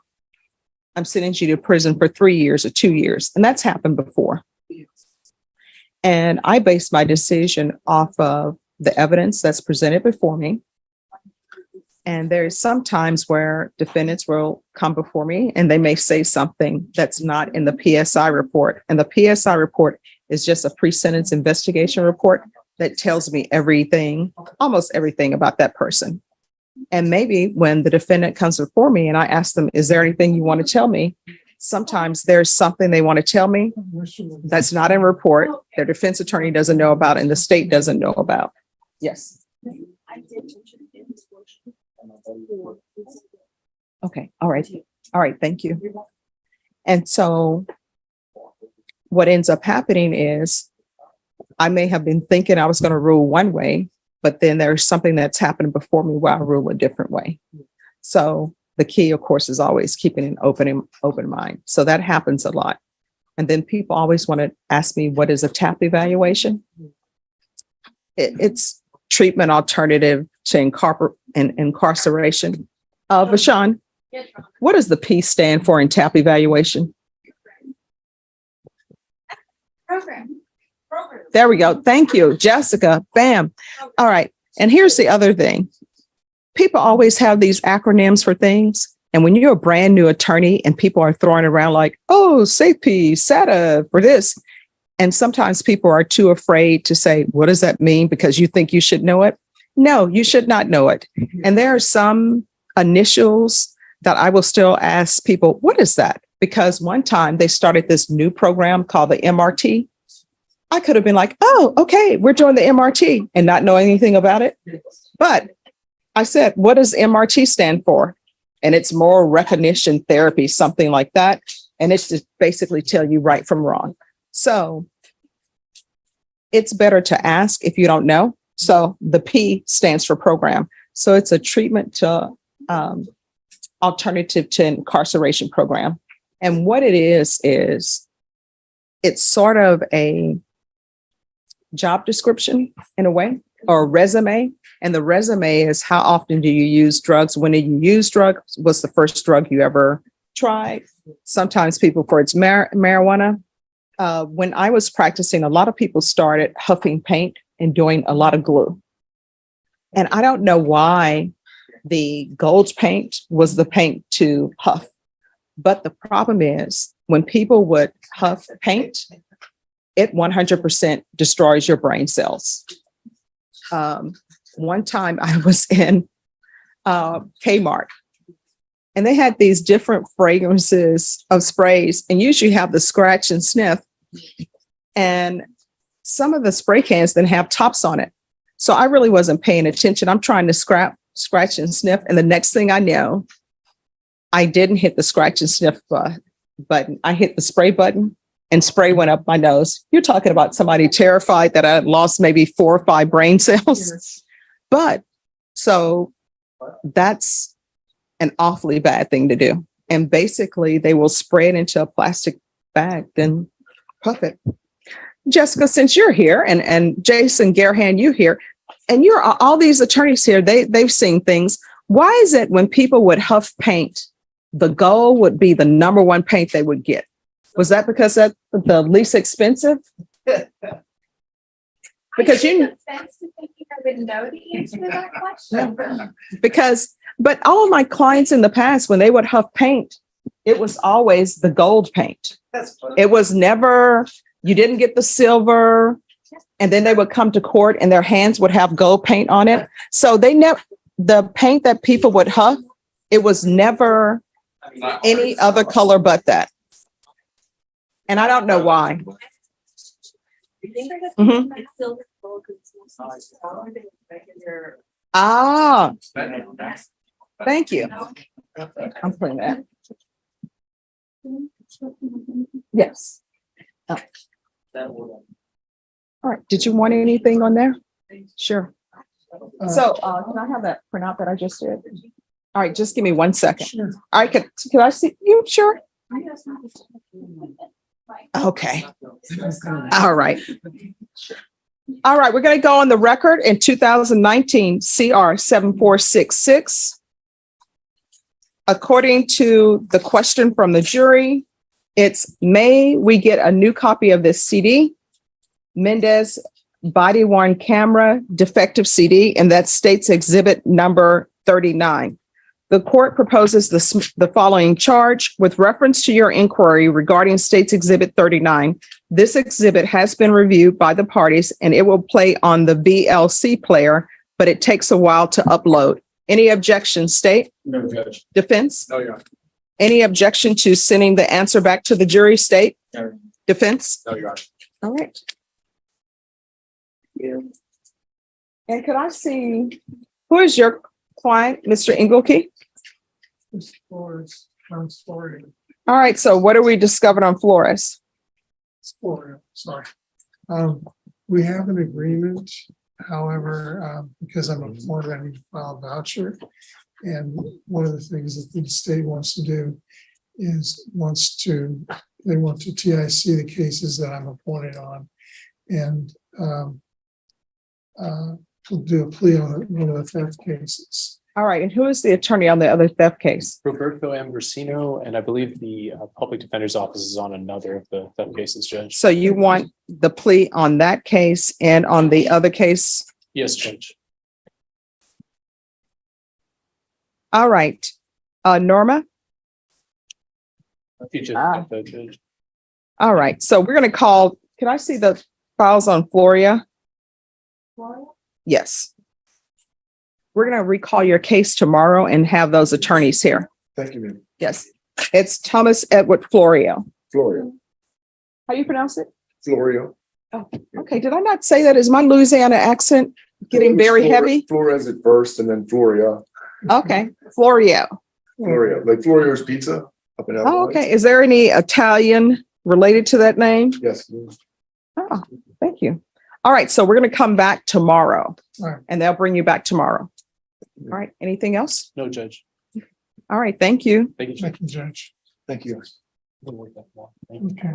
Speaker 1: I'm sending you to prison for 3 years or 2 years. And that's happened before. And I base my decision off of the evidence that's presented before me. And there's some times where defendants will come before me and they may say something that's not in the PSI report. And the PSI report is just a pre-sentence investigation report that tells me everything, almost everything about that person. And maybe when the defendant comes before me and I ask them, is there anything you want to tell me? Sometimes there's something they want to tell me that's not in report, their defense attorney doesn't know about, and the state doesn't know about. Yes. Okay. All right. All right. Thank you. And so what ends up happening is I may have been thinking I was going to rule one way, but then there's something that's happened before me where I rule a different way. So the key, of course, is always keeping an open mind. So that happens a lot. And then people always want to ask me, what is a TAP evaluation? It's treatment alternative to incarceration. Vashawn, what does the P stand for in TAP evaluation?
Speaker 9: Program.
Speaker 1: There we go. Thank you, Jessica. Bam. All right. And here's the other thing. People always have these acronyms for things. And when you're a brand new attorney and people are throwing around like, oh, SAPE, SATA for this. And sometimes people are too afraid to say, what does that mean? Because you think you should know it. No, you should not know it. And there are some initials that I will still ask people, what is that? Because one time they started this new program called the MRT. I could have been like, oh, okay, we're doing the MRT and not know anything about it. But I said, what does MRT stand for? And it's moral recognition therapy, something like that. And it's just basically tell you right from wrong. So it's better to ask if you don't know. So the P stands for program. So it's a treatment to alternative to incarceration program. And what it is it's sort of a job description in a way, or a resume. And the resume is how often do you use drugs? When did you use drugs? What's the first drug you ever tried? Sometimes people for it's marijuana. When I was practicing, a lot of people started huffing paint and doing a lot of glue. And I don't know why the gold paint was the paint to huff. But the problem is when people would huff paint, it 100% destroys your brain cells. One time I was in Kmart and they had these different fragrances of sprays and usually have the scratch and sniff. And some of the spray cans didn't have tops on it. So I really wasn't paying attention. I'm trying to scratch and sniff. And the next thing I know, I didn't hit the scratch and sniff button. I hit the spray button and spray went up my nose. You're talking about somebody terrified that I lost maybe 4 or 5 brain cells. Yes. But so that's an awfully bad thing to do. And basically they will spray it into a plastic bag, then puff it. Jessica, since you're here and Jason Garhan, you here, and you're all these attorneys here, they've seen things. Why is it when people would huff paint, the gold would be the number one paint they would get? Was that because that's the least expensive? Because you
Speaker 9: would know the answer to that question.
Speaker 1: But all of my clients in the past, when they would huff paint, it was always the gold paint. It was never, you didn't get the silver, and then they would come to court and their hands would have gold paint on it. So they never, the paint that people would huff, it was never any other color but that. And I don't know why. Mm-hmm. Ah, thank you. I'm putting that. Yes. Oh. All right. Did you want anything on there? Sure. So can I have that printout that I just did? All right, just give me 1 second. Sure. All right, can I see you? Sure. Okay. All right. All right, we're going to go on the record in 2019 CR 7466. according to the question from the jury, it's may we get a new copy of this CD? Mendez body worn camera defective CD, and that states exhibit number 39. The court proposes the following charge with reference to your inquiry regarding states exhibit 39. This exhibit has been reviewed by the parties and it will play on the VLC player, but it takes a while to upload. Any objection, state?
Speaker 3: No, Judge.
Speaker 1: Defense?
Speaker 3: No, Your Honor.
Speaker 1: Any objection to sending the answer back to the jury, state?
Speaker 3: No.
Speaker 1: Defense?
Speaker 3: No, Your Honor.
Speaker 1: All right. And could I see, who is your client, Mr. Engelke?
Speaker 18: Flores, Florida.
Speaker 1: All right, so what are we discovered on Flores?
Speaker 18: Florida, sorry. We have an agreement, however, because I'm a Florida, I need to file a voucher. And one of the things that the state wants to do is they want to TIC the cases that I'm appointed on. And to do a plea on one of the theft cases.
Speaker 1: All right, and who is the attorney on the other theft case?
Speaker 3: Roberto Ambrosino, and I believe the public defender's office is on another of the theft cases, Judge.
Speaker 1: So you want the plea on that case and on the other case?
Speaker 3: Yes, Judge.
Speaker 1: All right, Norma?
Speaker 3: Judge.
Speaker 1: All right, so we're gonna call, can I see the files on Floria? Yes. We're going to recall your case tomorrow and have those attorneys here.
Speaker 13: Thank you, ma'am.
Speaker 1: Yes. It's Thomas Edward Florio.
Speaker 13: Florio.
Speaker 1: How do you pronounce it?
Speaker 13: Florio.
Speaker 1: Oh, okay. Did I not say that? Is my Louisiana accent getting very heavy?
Speaker 13: Flores at first and then Floria.
Speaker 1: Okay. Florio.
Speaker 13: Florio, like Florio's Pizza up in
Speaker 1: Oh, okay. Is there any Italian related to that name?
Speaker 13: Yes.
Speaker 1: Oh, thank you. All right. So we're going to come back tomorrow
Speaker 18: All right.
Speaker 1: and they'll bring you back tomorrow. All right. Anything else?
Speaker 3: No, Judge.
Speaker 1: All right. Thank you.
Speaker 3: Thank you, Judge.
Speaker 18: Thank you, Judge.
Speaker 13: Thank you.
Speaker 18: Okay.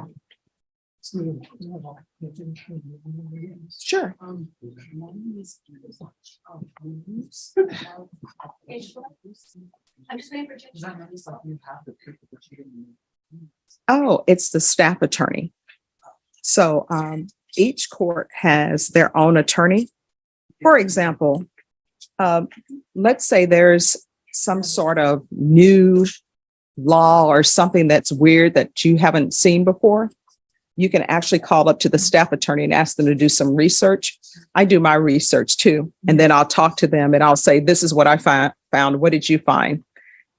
Speaker 1: Sure.
Speaker 9: I'm just waiting for
Speaker 1: Oh, it's the staff attorney. So each court has their own attorney. For example, let's say there's some sort of new law or something that's weird that you haven't seen before. You can actually call up to the staff attorney and ask them to do some research. I do my research too. And then I'll talk to them and I'll say, this is what I found. What did you find?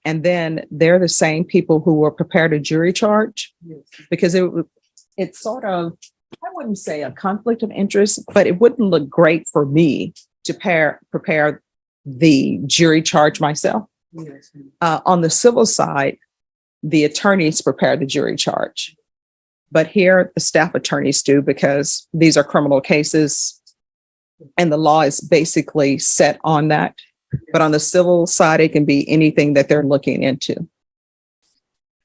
Speaker 1: And then they're the same people who will prepare a jury charge, because it's sort of, I wouldn't say a conflict of interest, but it wouldn't look great for me to prepare the jury charge myself. On the civil side, the attorneys prepare the jury charge. But here the staff attorneys do, because these are criminal cases and the law is basically set on that. But on the civil side, it can be anything that they're looking into.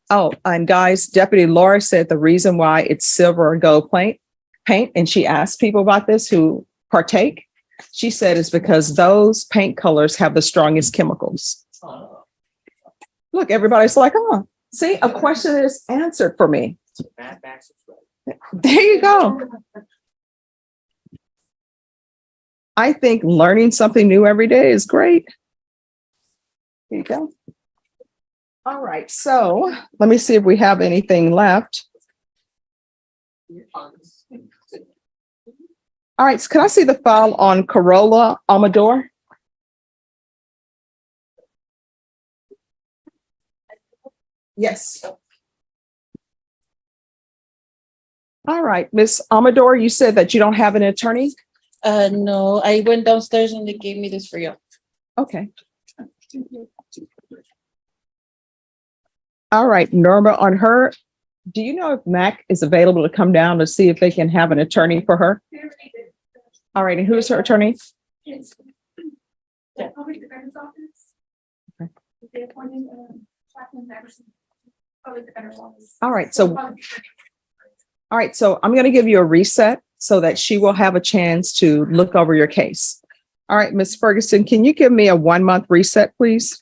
Speaker 1: Oh, and guys, Deputy Laura said the reason why it's silver or gold paint, and she asked people about this who partake. She said it's because those paint colors have the strongest chemicals. Look, everybody's like, oh, see, a question is answered for me. There you go. I think learning something new every day is great. There you go. All right, so let me see if we have anything left. All right, so can I see the file on Corolla Amador? Yes. All right, Miss Amador, you said that you don't have an attorney?
Speaker 19: No, I went downstairs and they gave me this for you.
Speaker 1: Okay. All right, Norma, on her, do you know if Mac is available to come down to see if they can have an attorney for her? All right, and who's her attorney? All right, so I'm going to give you a reset so that she will have a chance to look over your case. All right, Ms. Ferguson, can you give me a 1 month reset, please?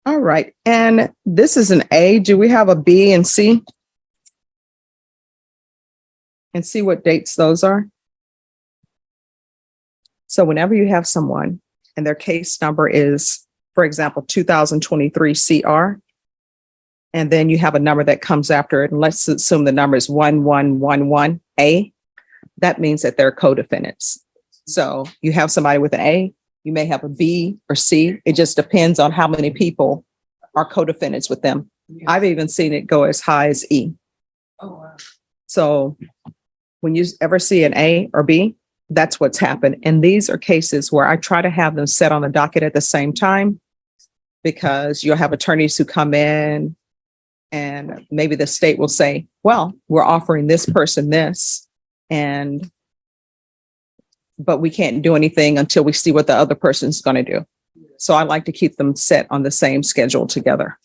Speaker 1: All right, and this is an A. Do we have a B and C? And see what dates those are. So whenever you have someone and their case number is, for example, 2023 CR, and then you have a number that comes after it, and let's assume the number is 1111A, that means that they're co-defendants. So you have somebody with an A, you may have a B or C. It just depends on how many people are co-defendants with them. I've even seen it go as high as E. So when you ever see an A or B, that's what's happened. And these are cases where I try to have them set on the docket at the same time, because you'll have attorneys who come in and maybe the state will say, well, we're offering this person this, but we can't do anything until we see what the other person's going to do. So I like to keep them set on the same schedule together.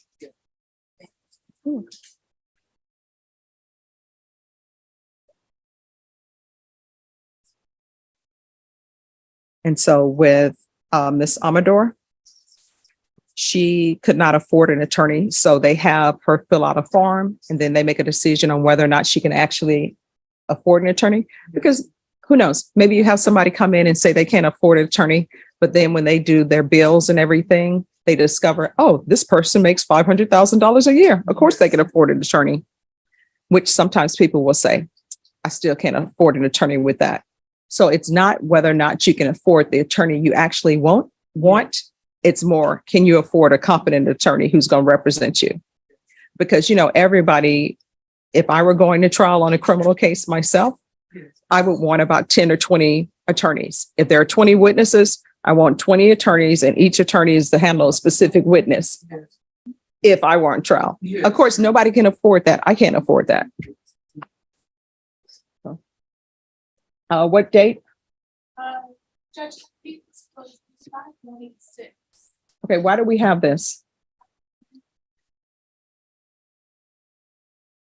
Speaker 1: And so with Miss Amador, she could not afford an attorney. So they have her fill out a form and then they make a decision on whether or not she can actually afford an attorney. Because who knows, maybe you have somebody come in and say they can't afford an attorney, but then when they do their bills and everything, they discover, oh, this person makes $500,000 a year. Of course they can afford an attorney, which sometimes people will say, I still can't afford an attorney with that. So it's not whether or not you can afford the attorney you actually want. It's more, can you afford a competent attorney who's going to represent you? Because, you know, everybody, if I were going to trial on a criminal case myself, I would want about 10 or 20 attorneys. If there are 20 witnesses, I want 20 attorneys, and each attorney is to handle a specific witness. If I were on trial, of course, nobody can afford that. I can't afford that. What date?
Speaker 19: Judge,
Speaker 1: Okay, why do we have this?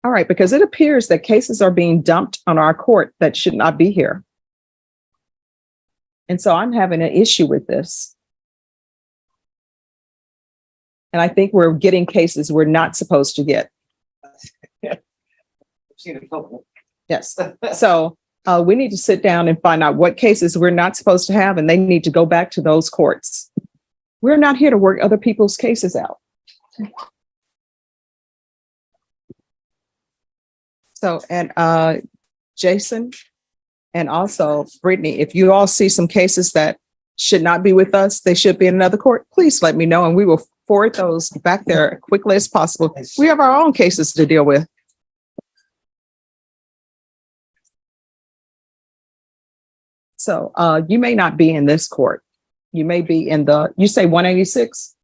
Speaker 1: All right, because it appears that cases are being dumped on our court that should not be here. And so I'm having an issue with this. And I think we're getting cases we're not supposed to get.
Speaker 12: I've seen a couple.
Speaker 1: Yes. So we need to sit down and find out what cases we're not supposed to have, and they need to go back to those courts. We're not here to work other people's cases out. So, and Jason, and also Brittany, if you all see some cases that should not be with us, they should be in another court, please let me know and we will forward those back there as quickly as possible. We have our own cases to deal with. So you may not be in this court. You may be in the, you say 186?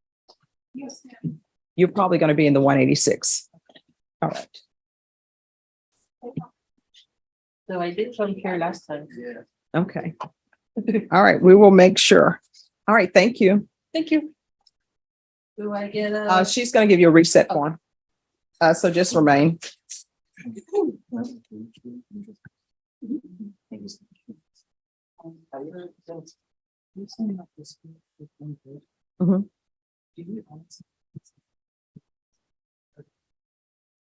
Speaker 19: Yes, ma'am.
Speaker 1: You're probably going to be in the 186. All right.
Speaker 11: So I did come here last time.
Speaker 7: Yeah.
Speaker 1: Okay. All right. We will make sure. All right. Thank you.
Speaker 11: Thank you. Do I get a?
Speaker 1: She's going to give you a reset form. So just remain. Mhm.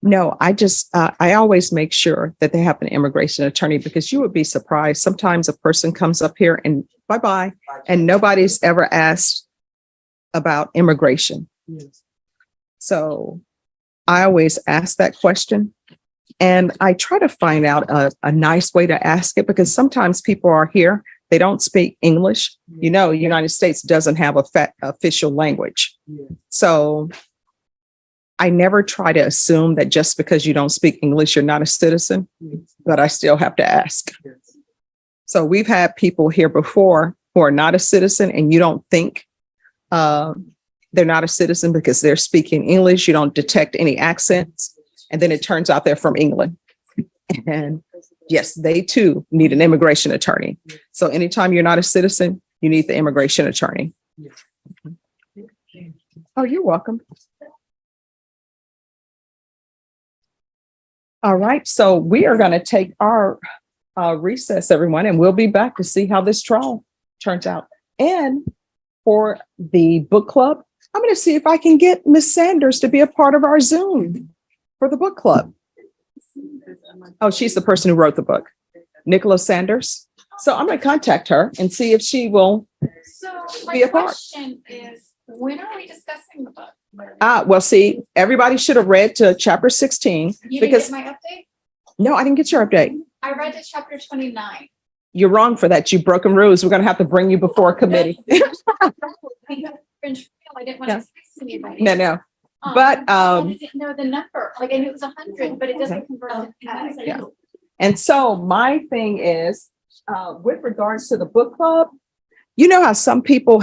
Speaker 1: No, I always make sure that they have an immigration attorney, because you would be surprised. Sometimes a person comes up here and bye-bye, and nobody's ever asked about immigration. So I always ask that question, and I try to find out a nice way to ask it, because sometimes people are here, they don't speak English. You know, the United States doesn't have a official language. So I never try to assume that just because you don't speak English, you're not a citizen, but I still have to ask. So we've had people here before who are not a citizen, and you don't think they're not a citizen because they're speaking English. You don't detect any accents. And then it turns out they're from England. And yes, they too need an immigration attorney. So anytime you're not a citizen, you need the immigration attorney. Oh, you're welcome. All right, so we are going to take our recess, everyone, and we'll be back to see how this trial turns out. And for the book club. I'm going to see if I can get Miss Sanders to be a part of our Zoom for the book club. Oh, she's the person who wrote the book, Nicholas Sanders. So I'm going to contact her and see if she will
Speaker 9: So
Speaker 1: be
Speaker 9: my
Speaker 1: a part.
Speaker 9: question is, when are we discussing the book?
Speaker 1: Well, see, everybody should have read to chapter 16
Speaker 9: You didn't
Speaker 1: because
Speaker 9: get my update?
Speaker 1: no, I didn't get your update.
Speaker 9: I read to chapter 29.
Speaker 1: You're wrong for that. You've broken rules. We're going to have to bring you before a committee.
Speaker 9: I didn't want to text anybody.
Speaker 1: No. But,
Speaker 9: I didn't know the number, like I knew it was 100, but it doesn't convert to text.
Speaker 1: Yeah. And so my thing is, with regards to the book club, you know how some people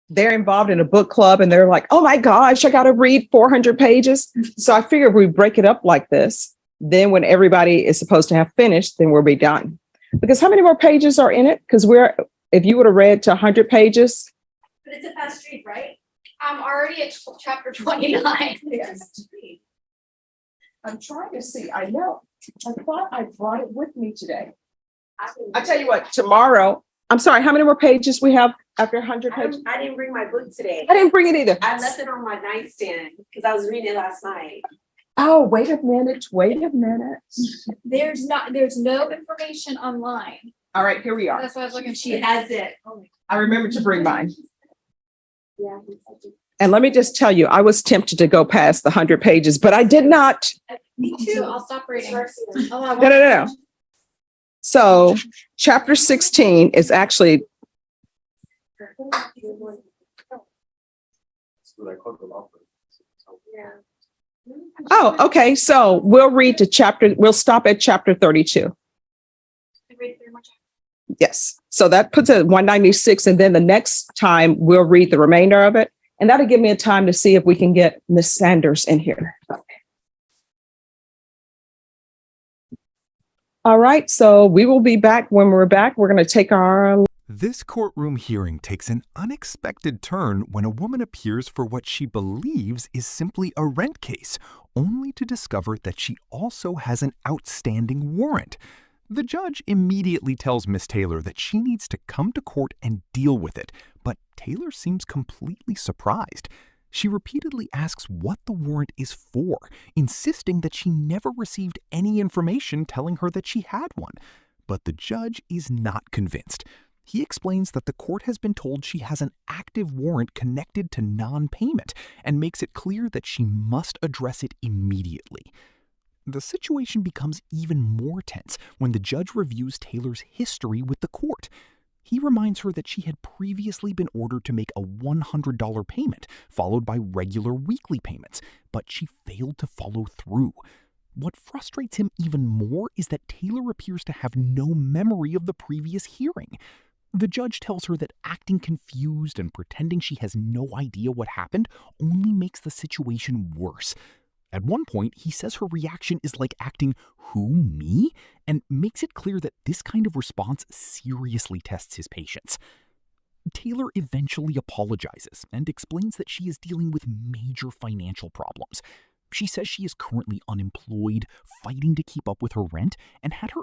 Speaker 1: they're involved in a book club and they're like, oh my gosh, I got to read 400 pages. So I figured we break it up like this. Then when everybody is supposed to have finished, then we'll be done. Because how many more pages are in it? Because if you would have read to 100 pages.
Speaker 9: But it's a fast read, right? I'm already at chapter 29.
Speaker 1: Yes. I'm trying to see. I know. I thought I brought it with me today. I tell you what, tomorrow, I'm sorry, how many more pages we have after 100 pages?
Speaker 11: I didn't bring my book today.
Speaker 1: I didn't bring it either.
Speaker 11: I left it on my nightstand because I was reading it last night.
Speaker 1: Oh, wait a minute.
Speaker 9: There's no information online.
Speaker 1: All right, here we are.
Speaker 9: That's why I was looking.
Speaker 11: She has it.
Speaker 1: I remember to bring mine.
Speaker 11: Yeah.
Speaker 1: And let me just tell you, I was tempted to go past the 100 pages, but I did not.
Speaker 9: Me too. I'll stop reading.
Speaker 1: No. So chapter 16 is actually, oh, okay. So we'll stop at chapter 32. Yes. So that puts it at 196. And then the next time we'll read the remainder of it. And that'll give me a time to see if we can get Miss Sanders in here. All right. So we will be back when we're back. We're going to take our.
Speaker 20: This courtroom hearing takes an unexpected turn when a woman appears for what she believes is simply a rent case, only to discover that she also has an outstanding warrant. The judge immediately tells Miss Taylor that she needs to come to court and deal with it, but Taylor seems completely surprised. She repeatedly asks what the warrant is for, insisting that she never received any information telling her that she had one. But the judge is not convinced. He explains that the court has been told she has an active warrant connected to non-payment and makes it clear that she must address it immediately. The situation becomes even more tense when the judge reviews Taylor's history with the court. He reminds her that she had previously been ordered to make a $100 payment, followed by regular weekly payments, but she failed to follow through. What frustrates him even more is that Taylor appears to have no memory of the previous hearing. The judge tells her that acting confused and pretending she has no idea what happened only makes the situation worse. At one point, he says her reaction is like acting, "Who, me?" and makes it clear that this kind of response seriously tests his patience. Taylor eventually apologizes and explains that she is dealing with major financial problems. She says she is currently unemployed, fighting to keep up with her rent, and had her